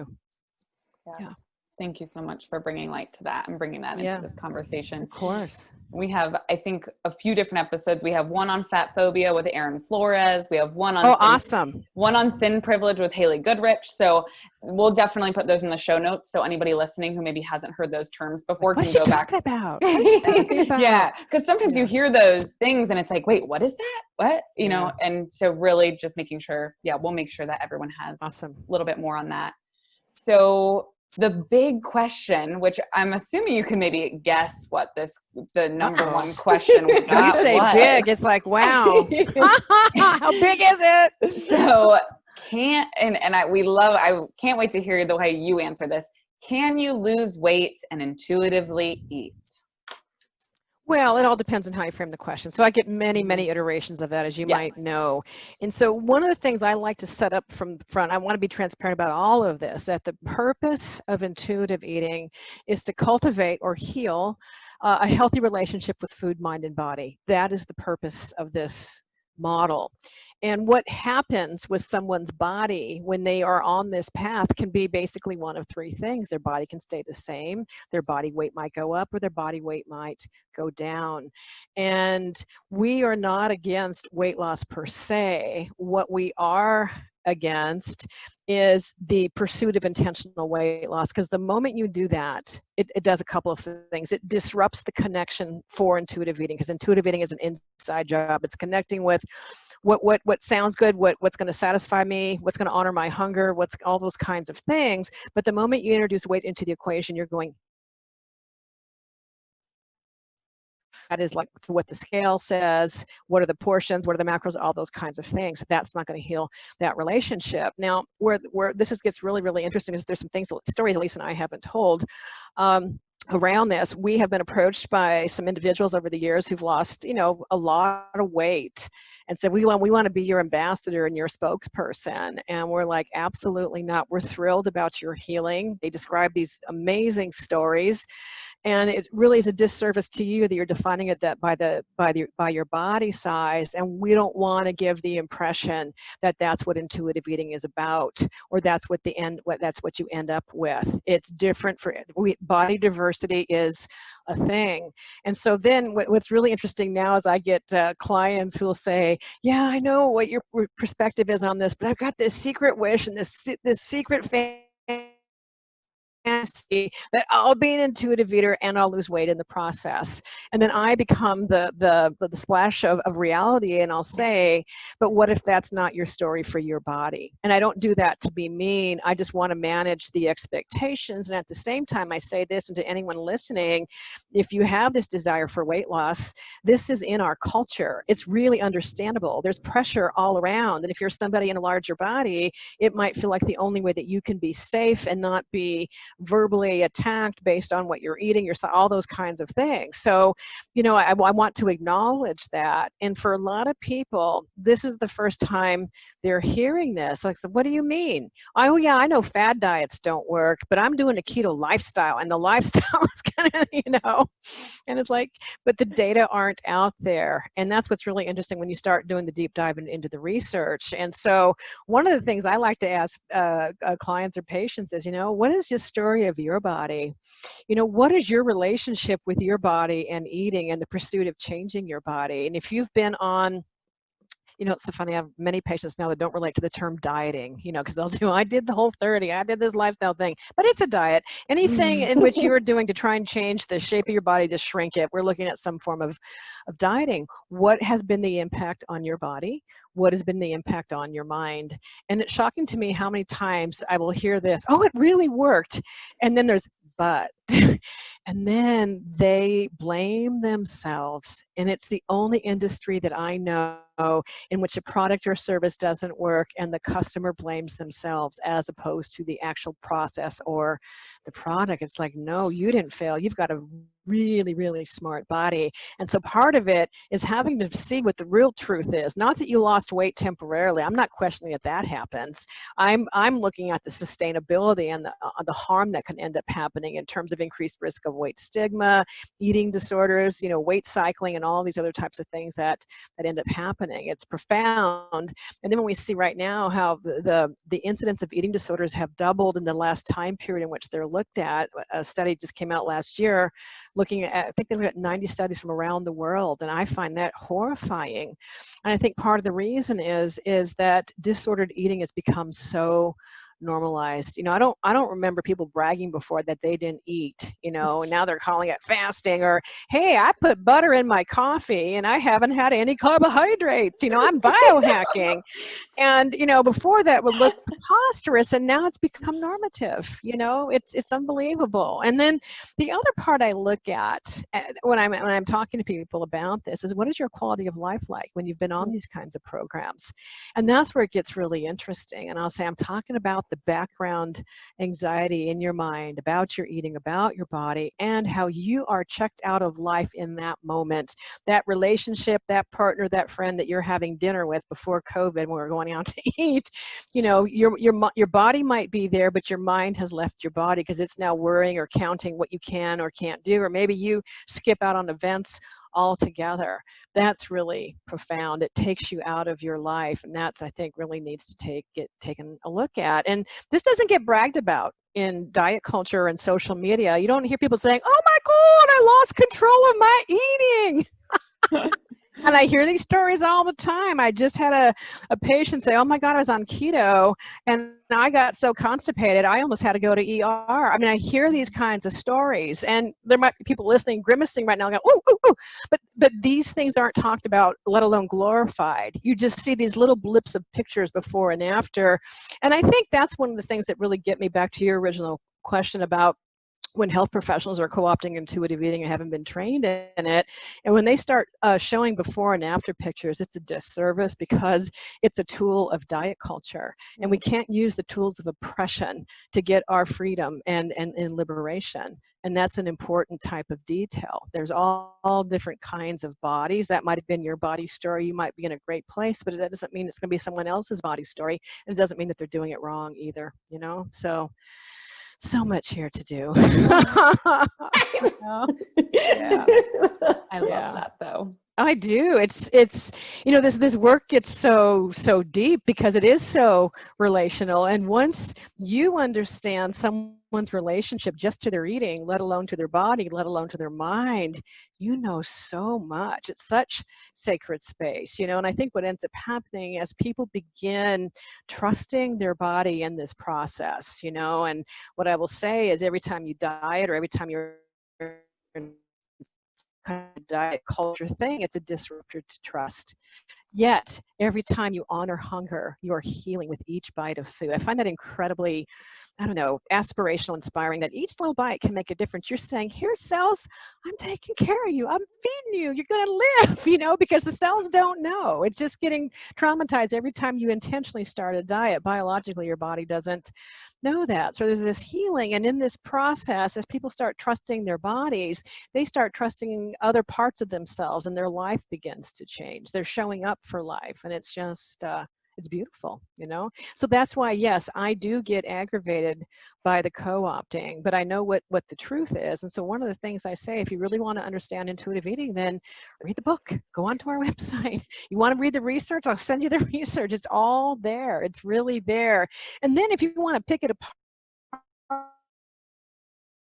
Yes. Yeah. Thank you so much for bringing light to that and bringing that into this conversation. Of course. We have, I think, a few different episodes. We have one on fat phobia with Erin Flores. We have one on one on thin privilege with Haley Goodrich. So we'll definitely put those in the show notes. So anybody listening who maybe hasn't heard those terms before can go back. About? What is she talking about? Yeah, because sometimes you hear those things and it's like, wait, what is that? What? You know, and so really just making sure, we'll make sure that everyone has a little bit more on that. So the big question, which I'm assuming you can maybe guess what the number one question we got. You say big, it's like, wow. How big is it? So I can't wait to hear the way you answer this. Can you lose weight and intuitively eat? Well, it all depends on how you frame the question. So I get many, many iterations of that, as you might know. And so one of the things I like to set up from the front, I want to be transparent about all of this, that the purpose of intuitive eating is to cultivate or heal a healthy relationship with food, mind, and body. That is the purpose of this model. And what happens with someone's body when they are on this path can be basically one of three things. Their body can stay the same, their body weight might go up, or their body weight might go down. And we are not against weight loss per se. What we are against is the pursuit of intentional weight loss, because the moment you do that, it does a couple of things. It disrupts the connection for intuitive eating, because intuitive eating is an inside job. It's connecting with what sounds good, what's going to satisfy me, what's going to honor my hunger, what's all those kinds of things. But the moment you introduce weight into the equation, you're going, that is like what the scale says, what are the portions, what are the macros, all those kinds of things. That's not going to heal that relationship. Now, where this gets really, really interesting is there's some things, stories Lisa and I haven't told around this. We have been approached by some individuals over the years who've lost, a lot of weight, and said, we want to be your ambassador and your spokesperson. And we're like, absolutely not. We're thrilled about your healing. They describe these amazing stories. And it really is a disservice to you that you're defining it that by your body size, and we don't want to give the impression that that's what intuitive eating is about, or that's what you end up with. It's different. Body diversity is a thing. And so then what's really interesting now is I get clients who will say, yeah, I know what your perspective is on this, but I've got this secret wish and this secret fantasy that I'll be an intuitive eater and I'll lose weight in the process. And then I become the splash of reality, and I'll say, but what if that's not your story for your body? And I don't do that to be mean. I just want to manage the expectations. And at the same time, I say this, and to anyone listening, if you have this desire for weight loss, this is in our culture. It's really understandable. There's pressure all around. And if you're somebody in a larger body, it might feel like the only way that you can be safe and not be verbally attacked based on what you're eating, all those kinds of things. So, I want to acknowledge that. And for a lot of people, this is the first time they're hearing this. Like, so what do you mean? Oh yeah, I know fad diets don't work, but I'm doing a keto lifestyle, and the lifestyle is kind of, and it's like, but the data aren't out there. And that's what's really interesting when you start doing the deep dive into the research. And so one of the things I like to ask clients or patients is, what is the story of your body? What is your relationship with your body and eating and the pursuit of changing your body? And if you've been on, it's so funny, I have many patients now that don't relate to the term dieting, because they'll do, I did the Whole30, I did this lifestyle thing, but it's a diet. Anything in which you're doing to try and change the shape of your body to shrink it, we're looking at some form of dieting. What has been the impact on your body? What has been the impact on your mind? And it's shocking to me how many times I will hear this, oh, it really worked. And then there's, but, and then they blame themselves. And it's the only industry that I know in which a product or service doesn't work and the customer blames themselves as opposed to the actual process or the product. It's like, no, you didn't fail. You've got a really, really smart body. And so part of it is having to see what the real truth is. Not that you lost weight temporarily. I'm not questioning that happens. I'm looking at the sustainability and the harm that can end up happening in terms of increased risk of weight stigma, eating disorders, weight cycling, and all these other types of things that end up happening. It's profound. And then when we see right now how the incidence of eating disorders have doubled in the last time period in which they're looked at, a study just came out last year looking at, I think they looked at 90 studies from around the world, and I find that horrifying. And I think part of the reason is that disordered eating has become so normalized. I don't remember people bragging before that they didn't eat, and now they're calling it fasting, or, hey, I put butter in my coffee and I haven't had any carbohydrates, I'm biohacking. And, before that would look preposterous, and now it's become normative, it's unbelievable. And then the other part I look at when I'm talking to people about this is, what is your quality of life like when you've been on these kinds of programs? And that's where it gets really interesting. And I'll say, I'm talking about the background anxiety in your mind about your eating, about your body, and how you are checked out of life in that moment. That relationship, that partner, that friend that you're having dinner with before COVID when we're going out to eat, your body might be there, but your mind has left your body because it's now worrying or counting what you can or can't do, or maybe you skip out on events altogether. That's really profound. It takes you out of your life, and that's, I think, really needs to get taken a look at. And this doesn't get bragged about in diet culture and social media. You don't hear people saying, oh my God, I lost control of my eating. And I hear these stories all the time. I just had a patient say, oh my God, I was on keto and I got so constipated, I almost had to go to ER. I mean, I hear these kinds of stories, and there might be people listening, grimacing right now, going, oh, oh, oh. But these things aren't talked about, let alone glorified. You just see these little blips of pictures before and after. And I think that's one of the things that really get me back to your original question about when health professionals are co-opting intuitive eating and haven't been trained in it. And when they start showing before and after pictures, it's a disservice because it's a tool of diet culture. And we can't use the tools of oppression to get our freedom and liberation. And that's an important type of detail. There's all different kinds of bodies. That might have been your body story. You might be in a great place, but that doesn't mean it's going to be someone else's body story. And it doesn't mean that they're doing it wrong either, So much here to do. Yeah. I love that though. I do. It's this work gets so deep because it is so relational. And once you understand someone's relationship just to their eating, let alone to their body, let alone to their mind, you know so much. It's such sacred space, and I think what ends up happening as people begin trusting their body in this process, and what I will say is every time you diet or every time you're kind of diet culture thing, it's a disruptor to trust. Yet, every time you honor hunger, you are healing with each bite of food. I find that incredibly I don't know, aspirational, inspiring, that each little bite can make a difference. You're saying, here, cells, I'm taking care of you. I'm feeding you. You're going to live, you know, because the cells don't know. It's just getting traumatized every time you intentionally start a diet. Biologically, your body doesn't know that. So there's this healing. And in this process, as people start trusting their bodies, they start trusting other parts of themselves, and their life begins to change. They're showing up for life. And it's just, it's beautiful, you know? So that's why, yes, I do get aggravated by the co-opting, but I know what the truth is. And so one of the things I say, if you really want to understand intuitive eating, then read the book, go onto our website. You want to read the research? I'll send you the research. It's all there. It's really there. And then if you want to pick it apart,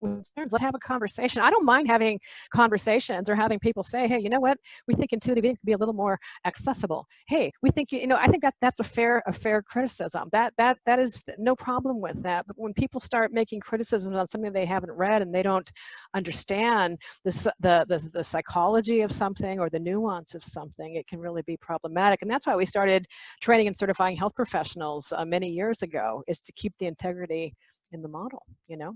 let's have a conversation. I don't mind having conversations or having people say, hey, you know what? We think intuitive eating can be a little more accessible. Hey, we think, you know, I think that's a fair criticism. That is no problem with that. But when people start making criticisms on something they haven't read and they don't understand the psychology of something or the nuance of something, it can really be problematic. And that's why we started training and certifying health professionals many years ago, is to keep the integrity in the model, you know?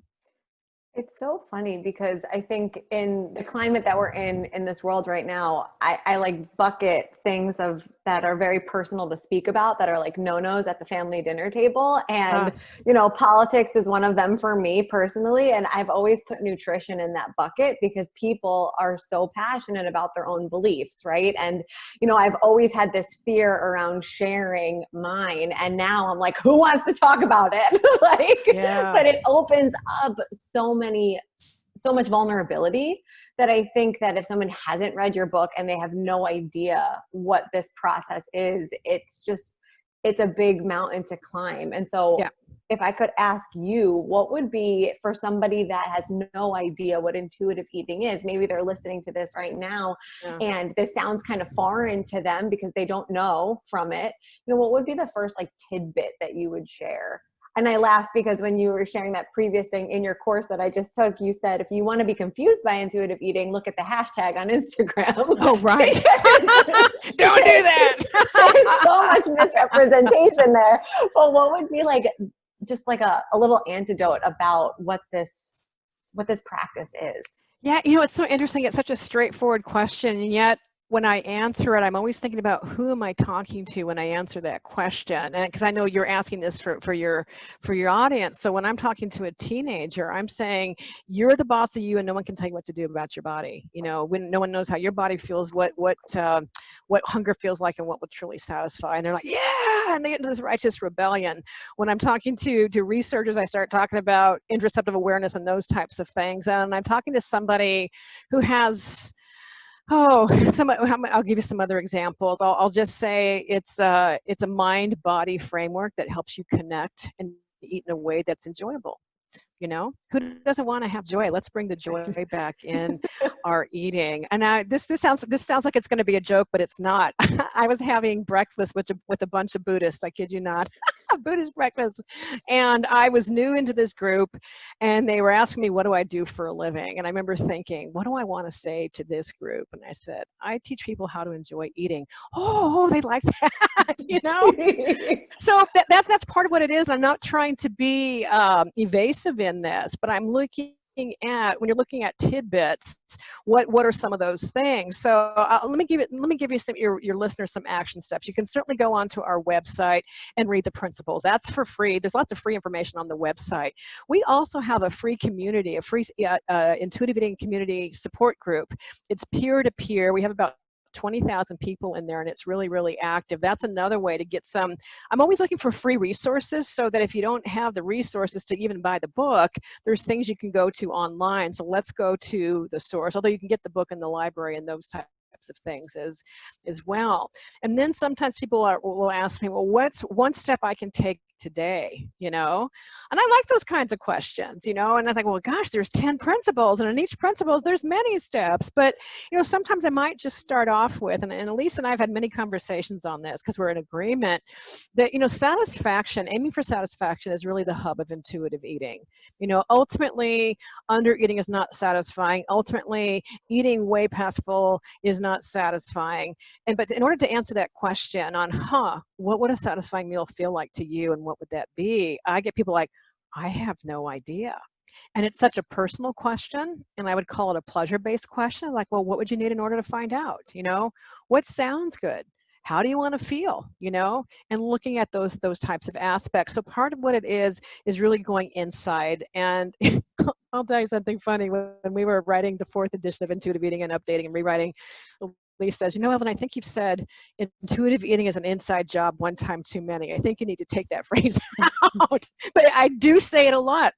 It's so funny because I think in the climate that we're in this world right now, I like bucket things that are very personal to speak about, that are like no-nos at the family dinner table. And, you know, politics is one of them for me personally. And I've always put nutrition in that bucket because people are so passionate about their own beliefs, right? And, you know, I've always had this fear around sharing mine. And now I'm like, who wants to talk about it? But it opens up so much vulnerability that I think that if someone hasn't read your book and they have no idea what this process is, it's a big mountain to climb. And so if I could ask you, what would be for somebody that has no idea what intuitive eating is? Maybe they're listening to this right now and this sounds kind of foreign to them because they don't know from it. You know, what would be the first like tidbit that you would share? And I laughed because when you were sharing that previous thing in your course that I just took, you said, if you want to be confused by intuitive eating, look at the hashtag on Instagram. Oh, right. Don't do that. There's so much misrepresentation there. But what would be like, just like a little antidote about what this practice is? Yeah, you know, it's so interesting. It's such a straightforward question, and yet when I answer it, I'm always thinking about who am I talking to when I answer that question, and because I know you're asking this for your audience. So when I'm talking to a teenager, I'm saying you're the boss of you, and no one can tell you what to do about your body. You know, when no one knows how your body feels, what hunger feels like, and what will truly satisfy. And they're like, yeah, and they get into this righteous rebellion. When I'm talking to researchers, I start talking about interoceptive awareness and those types of things. And I'm talking to somebody who has, I'll give you some other examples. I'll just say it's a mind-body framework that helps you connect and eat in a way that's enjoyable. You know, who doesn't want to have joy? Let's bring the joy back in our eating. And this sounds like it's going to be a joke, but it's not. I was having breakfast with a bunch of Buddhists. I kid you not. A Buddhist breakfast. And I was new into this group, and they were asking me, what do I do for a living? And I remember thinking, what do I want to say to this group? And I said, I teach people how to enjoy eating. Oh, they like that, you know? So that's part of what it is. I'm not trying to be evasive in this, but I'm looking at, when you're looking at tidbits, what are some of those things? So let me give you your listeners some action steps. You can certainly go onto our website and read the principles. That's for free. There's lots of free information on the website. We also have a free community, a free intuitive eating community support group. It's peer-to-peer. We have about 20,000 people in there, and it's really, really active. That's another way to get some. I'm always looking for free resources, so that if you don't have the resources to even buy the book, there's things you can go to online. So let's go to the source, although you can get the book in the library and those types of things as well. And then sometimes people will ask me, well, what's one step I can take today, you know? And I like those kinds of questions, you know, and I think, well, gosh, there's 10 principles, and in each principle, there's many steps. But, you know, sometimes I might just start off with, and Elise and I have had many conversations on this because we're in agreement that, you know, satisfaction, aiming for satisfaction is really the hub of intuitive eating. You know, ultimately, under eating is not satisfying. Ultimately, eating way past full is not satisfying. But in order to answer that question on, what would a satisfying meal feel like to you, and what would that be? I get people like, I have no idea. And it's such a personal question, and I would call it a pleasure-based question. Like, well, what would you need in order to find out? What sounds good? How do you want to feel? And looking at those types of aspects. So part of what it is really going inside. And I'll tell you something funny. When we were writing the 4th edition of Intuitive Eating and updating and rewriting, Lee says, Evelyn, I think you've said intuitive eating is an inside job one time too many. I think you need to take that phrase out. But I do say it a lot.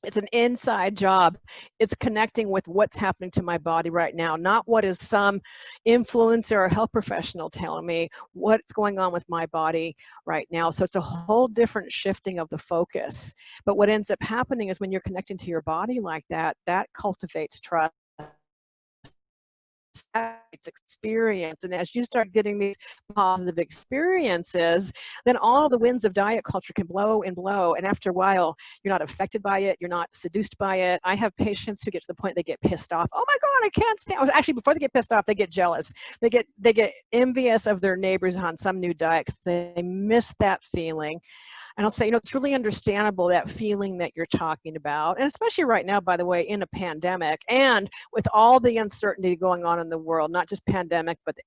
It's an inside job. It's connecting with what's happening to my body right now, not what is some influencer or health professional telling me what's going on with my body right now. So it's a whole different shifting of the focus. But what ends up happening is when you're connecting to your body like that, that cultivates trust. It's experience, and as you start getting these positive experiences, then all the winds of diet culture can blow and blow, and after a while you're not affected by it, you're not seduced by it. I have patients who get to the point they get pissed off. Oh my god, I can't stand. Actually, before they get pissed off, they get jealous. They get envious of their neighbors on some new diet because they miss that feeling. And I'll say, it's really understandable, that feeling that you're talking about. And especially right now, by the way, in a pandemic and with all the uncertainty going on in the world, not just pandemic, but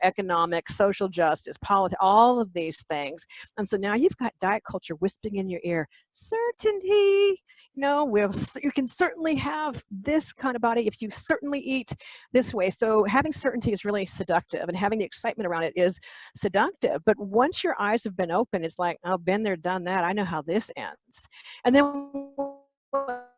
economic, social justice, politics, all of these things. And so now you've got diet culture whispering in your ear, certainty, you can certainly have this kind of body if you certainly eat this way. So having certainty is really seductive, and having the excitement around it is seductive. But once your eyes have been open, it's like, I've been there, done that. I know how this ends. And then what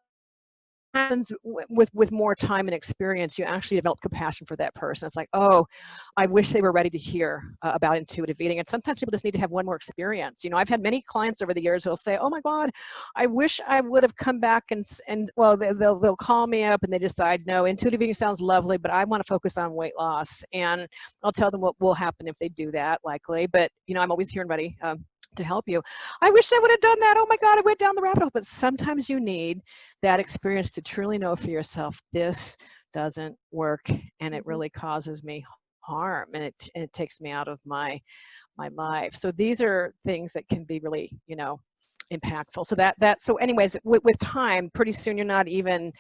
happens with more time and experience, you actually develop compassion for that person. It's like, oh, I wish they were ready to hear about intuitive eating. And sometimes people just need to have one more experience. I've had many clients over the years who will say, oh my God, I wish I would have come back and well, they'll call me up and they decide, no, intuitive eating sounds lovely, but I want to focus on weight loss. And I'll tell them what will happen if they do that, likely. But, I'm always here and ready to help you. I wish I would have done that. Oh my God, I went down the rabbit hole. But sometimes you need that experience to truly know for yourself, this doesn't work and it really causes me harm, and it takes me out of my life. So these are things that can be really, impactful. So so anyways, with time, pretty soon you're not even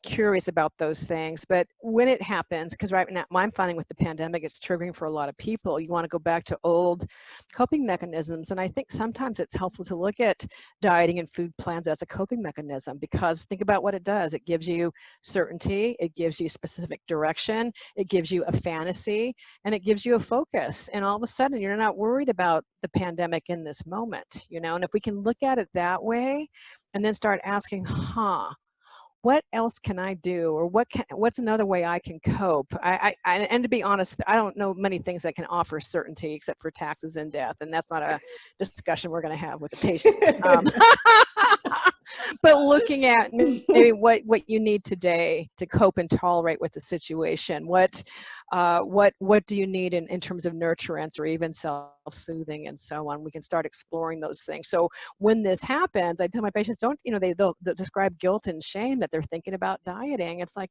curious about those things. But when it happens, because right now I'm finding with the pandemic, it's triggering for a lot of people. You want to go back to old coping mechanisms. And I think sometimes it's helpful to look at dieting and food plans as a coping mechanism, because think about what it does. It gives you certainty, it gives you specific direction, it gives you a fantasy, and it gives you a focus. And all of a sudden you're not worried about the pandemic in this moment, and if we can look at it that way and then start asking, what else can I do, or what's another way I can cope? And to be honest, I don't know many things that can offer certainty except for taxes and death, and that's not a discussion we're going to have with the patient. But looking at maybe what you need today to cope and tolerate with the situation. What do you need in terms of nurturance or even self-soothing and so on? We can start exploring those things. So when this happens, I tell my patients, they'll describe guilt and shame that they're thinking about dieting. It's like,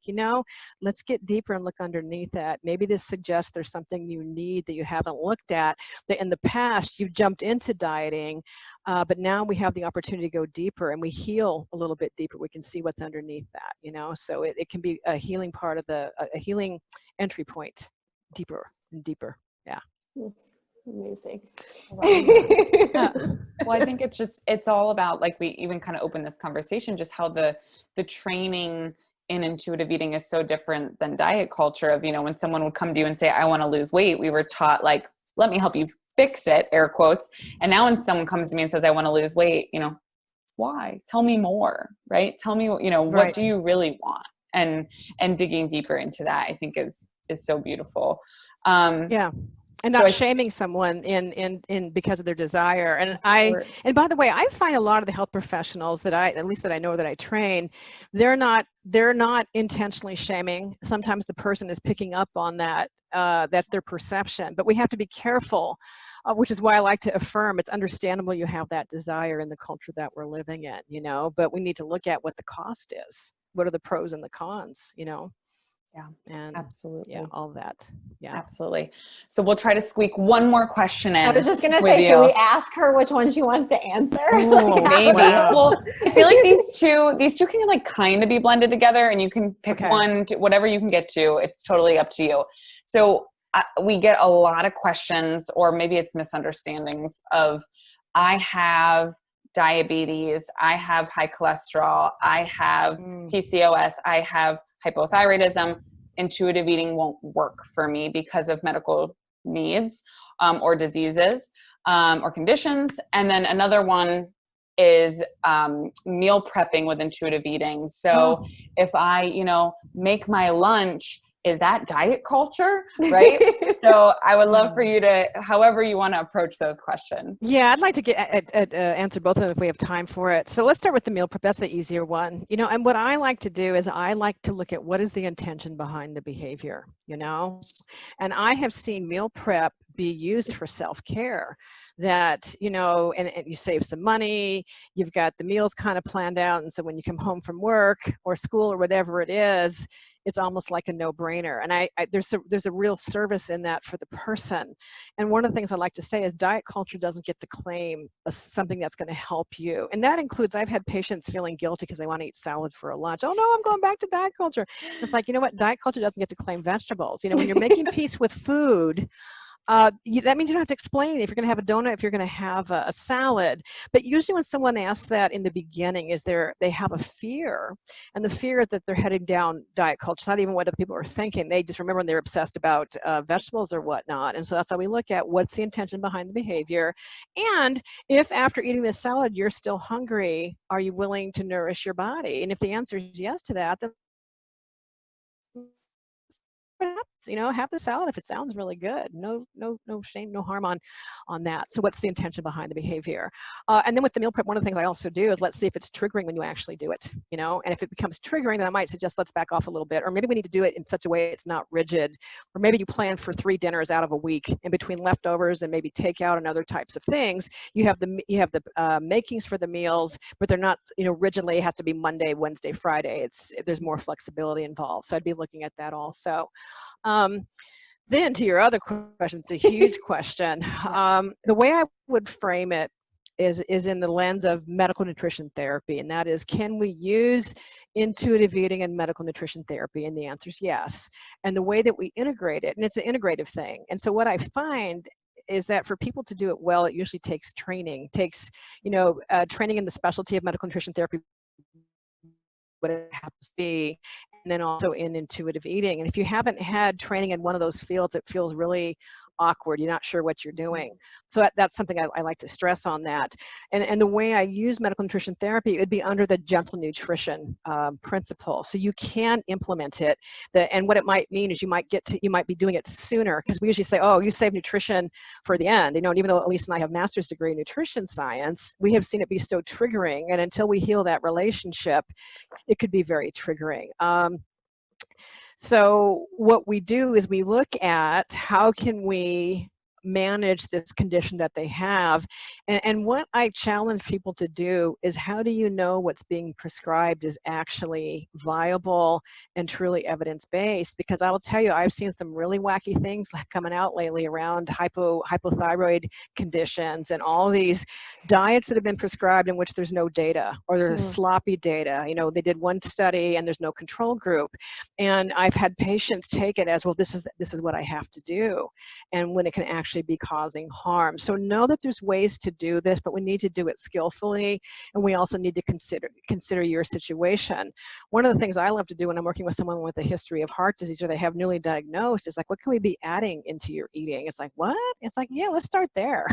let's get deeper and look underneath that. Maybe this suggests there's something you need that you haven't looked at, that in the past you've jumped into dieting, but now we have the opportunity to go deeper and we heal a little bit deeper. We can see what's underneath that, so it can be a healing part of a healing entry point, deeper and deeper. Yeah. Amazing. Well, I think it's all about, like we even kind of opened this conversation, just how the training in intuitive eating is so different than diet culture of, when someone would come to you and say, I want to lose weight, we were taught like, let me help you fix it, air quotes. And now when someone comes to me and says, I want to lose weight, why? Tell me more, right? Tell me, what do you really want? And digging deeper into that, I think is so beautiful. Yeah. And not shaming someone in because of their desire. And and by the way, I find a lot of the health professionals that I know that I train, they're not intentionally shaming. Sometimes the person is picking up on that. That's their perception. But we have to be careful, which is why I like to affirm it's understandable you have that desire in the culture that we're living in, but we need to look at what the cost is. What are the pros and the cons, Yeah, and absolutely. yeah, all of that. Yeah, absolutely. So we'll try to squeak one more question in. I was just gonna with say, you. should we ask her which one she wants to answer? Ooh, Maybe. wow. Well, I feel like these two can like kind of be blended together, and you can pick one, whatever you can get to. It's totally up to you. So we get a lot of questions, or maybe it's misunderstandings of, I have diabetes, I have high cholesterol, I have PCOS, I have hypothyroidism. Intuitive eating won't work for me because of medical needs or diseases or conditions. And then another one is meal prepping with intuitive eating. So if I, make my lunch, is that diet culture, right? So I would love for you to, however you want to approach those questions. Yeah, I'd like to answer both of them if we have time for it. So let's start with the meal prep. That's the easier one. And what I like to do is I like to look at what is the intention behind the behavior, and I have seen meal prep be used for self-care, that, and you save some money, you've got the meals kind of planned out. And so when you come home from work or school or whatever it is, it's almost like a no-brainer. And there's a real service in that for the person. And one of the things I like to say is diet culture doesn't get to claim something that's going to help you. And that includes, I've had patients feeling guilty because they want to eat salad for a lunch. Oh no, I'm going back to diet culture. It's like, you know what? Diet culture doesn't get to claim vegetables. When you're making peace with food, that means you don't have to explain if you're going to have a donut, if you're going to have a salad. But usually when someone asks that in the beginning, they have a fear, and the fear that they're heading down diet culture. It's not even what other people are thinking. They just remember when they're obsessed about vegetables or whatnot. And so that's how we look at what's the intention behind the behavior. And if after eating this salad, you're still hungry, are you willing to nourish your body? And if the answer is yes to that, then have the salad if it sounds really good. No shame, no harm on that. So what's the intention behind the behavior? And then with the meal prep, one of the things I also do is let's see if it's triggering when you actually do it, and if it becomes triggering, then I might suggest let's back off a little bit, or maybe we need to do it in such a way it's not rigid, or maybe you plan for 3 dinners out of a week, and between leftovers and maybe takeout and other types of things, you have the makings for the meals, but they're not, rigidly have to be Monday, Wednesday, Friday. There's more flexibility involved. So I'd be looking at that also. Then to your other question, it's a huge question. The way I would frame it is in the lens of medical nutrition therapy, and that is, can we use intuitive eating and medical nutrition therapy? And the answer is yes. And the way that we integrate it, and it's an integrative thing. And so what I find is that for people to do it well, it usually takes training, training in the specialty of medical nutrition therapy, what it happens to be, and then also in intuitive eating. And if you haven't had training in one of those fields, it feels really awkward. You're not sure what you're doing. So that's something I like to stress on that. And the way I use medical nutrition therapy, it would be under the gentle nutrition principle. So you can implement it. And what it might mean is you might be doing it sooner, because we usually say, oh, you save nutrition for the end. And even though Elise and I have master's degree in nutrition science, we have seen it be so triggering. And until we heal that relationship, it could be very triggering. So what we do is we look at how can we manage this condition that they have. And what I challenge people to do is, how do you know what's being prescribed is actually viable and truly evidence-based? Because I will tell you, I've seen some really wacky things coming out lately around hypothyroid conditions and all these diets that have been prescribed in which there's no data, or there's sloppy data. They did one study and there's no control group. And I've had patients take it as, well, this is what I have to do. And when it can actually be causing harm. So know that there's ways to do this, but we need to do it skillfully, and we also need to consider your situation. One of the things I love to do when I'm working with someone with a history of heart disease, or they have newly diagnosed, is like, what can we be adding into your eating? It's like, what? It's like, yeah, let's start there.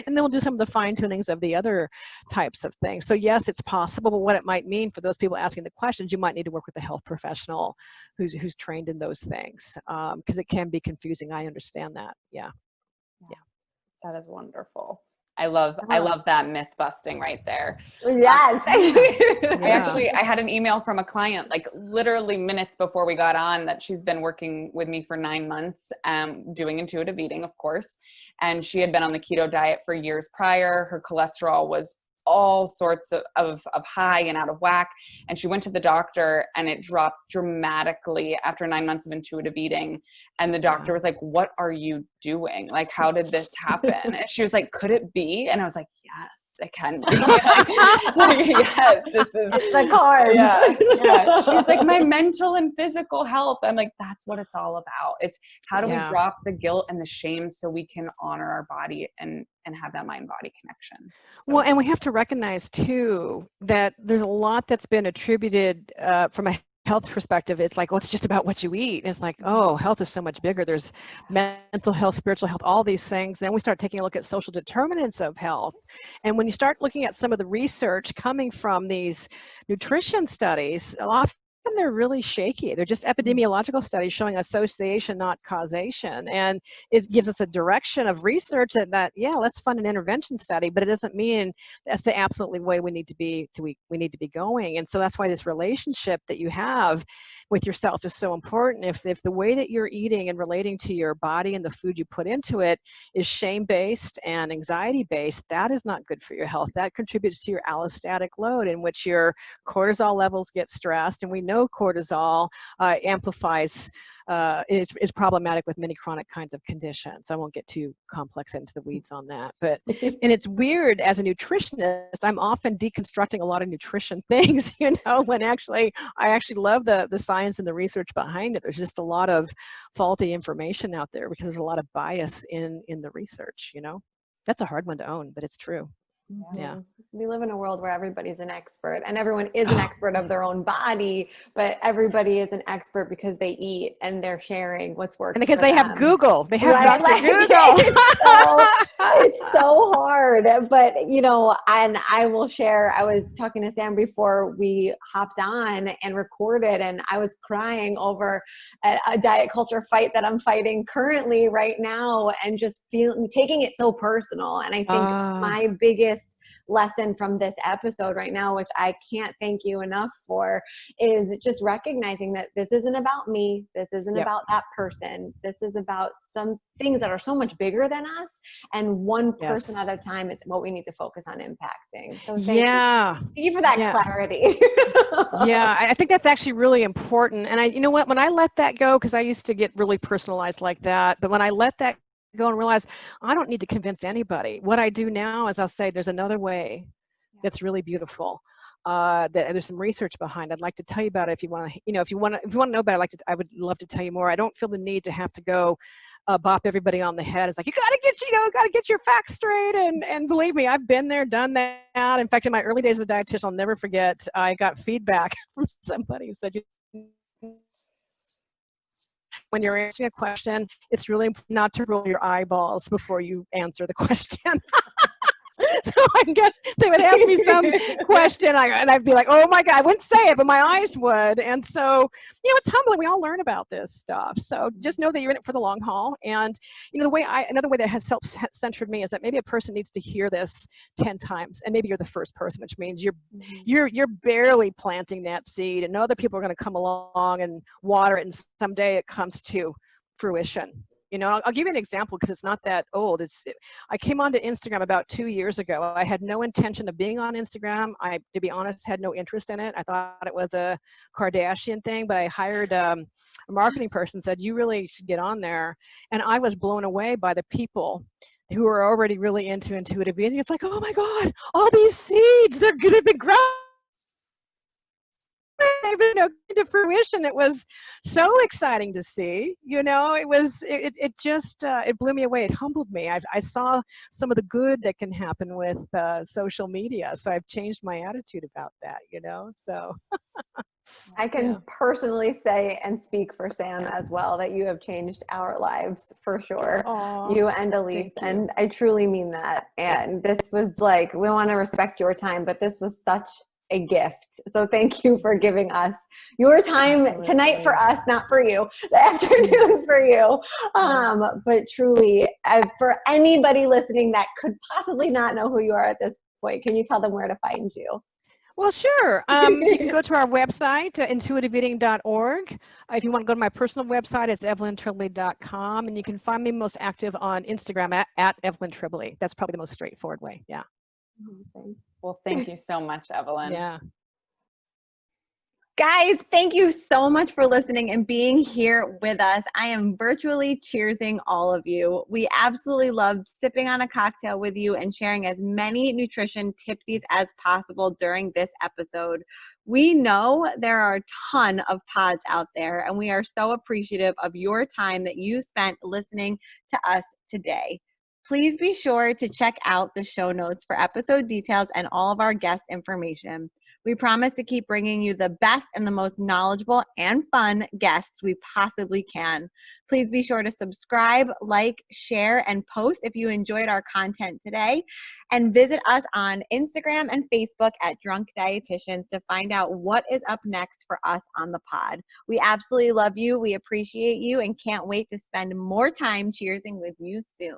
And then we'll do some of the fine tunings of the other types of things. So yes, it's possible, but what it might mean for those people asking the questions, you might need to work with a health professional who's trained in those things, because it can be confusing. I understand that. Yeah. That is wonderful. I love that myth busting right there. Yes. I had an email from a client, like literally minutes before we got on, that she's been working with me for 9 months, doing intuitive eating, of course. And she had been on the keto diet for years prior. Her cholesterol was all sorts of high and out of whack. And she went to the doctor and it dropped dramatically after 9 months of intuitive eating. And the doctor was like, what are you doing? Like, how did this happen? And she was like, could it be? And I was like, yes, it can be. Yes, this is it's the carbs. Yeah. She was like, my mental and physical health. I'm like, that's what it's all about. It's how do we drop the guilt and the shame so we can honor our body and have that mind-body connection. So. Well, and we have to recognize too that there's a lot that's been attributed from a health perspective. It's like, oh, it's just about what you eat. And it's like, oh, health is so much bigger. There's mental health, spiritual health, all these things. Then we start taking a look at social determinants of health. And when you start looking at some of the research coming from these nutrition studies, often they're really shaky. They're just epidemiological studies showing association, not causation. And it gives us a direction of research that yeah, let's fund an intervention study, but it doesn't mean that's the absolutely way we need to be going. And so that's why this relationship that you have with yourself is so important. If the way that you're eating and relating to your body and the food you put into it is shame-based and anxiety-based, that is not good for your health. That contributes to your allostatic load, in which your cortisol levels get stressed. And we know cortisol amplifies, is problematic with many chronic kinds of conditions. I won't get too complex into the weeds on that. But, and it's weird, as a nutritionist, I'm often deconstructing a lot of nutrition things, you know, when I actually love the science and the research behind it. There's just a lot of faulty information out there because there's a lot of bias in the research, you know. That's a hard one to own, but it's true. Yeah. We live in a world where everybody's an expert, and everyone is an expert of their own body, but everybody is an expert because they eat and they're sharing what's working. And because they have Google. They have Dr. Google. It's so hard. But, you know, and I will share, I was talking to Sam before we hopped on and recorded, and I was crying over a diet culture fight that I'm fighting currently right now, and just taking it so personal. And I think my biggest lesson from this episode right now, which I can't thank you enough for, is just recognizing that this isn't about me. This isn't about that person. This is about some things that are so much bigger than us, and one person at a time is what we need to focus on impacting. So thank you for that clarity. I think that's actually really important. And you know what, when I let that go, because I used to get really personalized like that, but when I let that go and realize I don't need to convince anybody. What I do now is I'll say there's another way that's really beautiful. That there's some research behind. I'd like to tell you about it if you want to. You know, if you want to know about it, I would love to tell you more. I don't feel the need to have to go bop everybody on the head. It's like, you got to get your facts straight. And believe me, I've been there, done that. In fact, in my early days as a dietitian, I'll never forget, I got feedback from somebody who said, when you're answering a question, it's really important not to roll your eyeballs before you answer the question. So I guess they would ask me some question and I'd be like, oh my God, I wouldn't say it, but my eyes would. And so, you know, it's humbling. We all learn about this stuff. So just know that you're in it for the long haul. And, you know, another way that has self-centered me is that maybe a person needs to hear this 10 times, and maybe you're the first person, which means you're barely planting that seed, and other people are going to come along and water it, and someday it comes to fruition. You know, I'll give you an example because it's not that old. I came onto Instagram about 2 years ago. I had no intention of being on Instagram. I, to be honest, had no interest in it. I thought it was a Kardashian thing, but I hired a marketing person, said, you really should get on there. And I was blown away by the people who are already really into intuitive eating. It's like, oh my God, all these seeds, they've been growing. They've been into fruition. It was so exciting to see. You know, it just blew me away. It humbled me. I saw some of the good that can happen with social media, so I've changed my attitude about that. You know, so I can personally say and speak for Sam as well that you have changed our lives for sure. Aww, you and Elise, and I truly mean that. And this was like, we want to respect your time, but this was such a gift. So thank you for giving us your time tonight for us, not for you, the afternoon for you. But truly, for anybody listening that could possibly not know who you are at this point, can you tell them where to find you? Well, sure. You can go to our website, intuitiveeating.org. If you want to go to my personal website, it's evelyntribole.com. And you can find me most active on Instagram at Evelyn Tribole. That's probably the most straightforward way. Yeah. Amazing. Well, thank you so much, Evelyn. Yeah. Guys, thank you so much for listening and being here with us. I am virtually cheersing all of you. We absolutely loved sipping on a cocktail with you and sharing as many nutrition tipsies as possible during this episode. We know there are a ton of pods out there, and we are so appreciative of your time that you spent listening to us today. Please be sure to check out the show notes for episode details and all of our guest information. We promise to keep bringing you the best and the most knowledgeable and fun guests we possibly can. Please be sure to subscribe, like, share, and post if you enjoyed our content today. And visit us on Instagram and Facebook at Drunk Dietitians to find out what is up next for us on the pod. We absolutely love you. We appreciate you and can't wait to spend more time cheersing with you soon.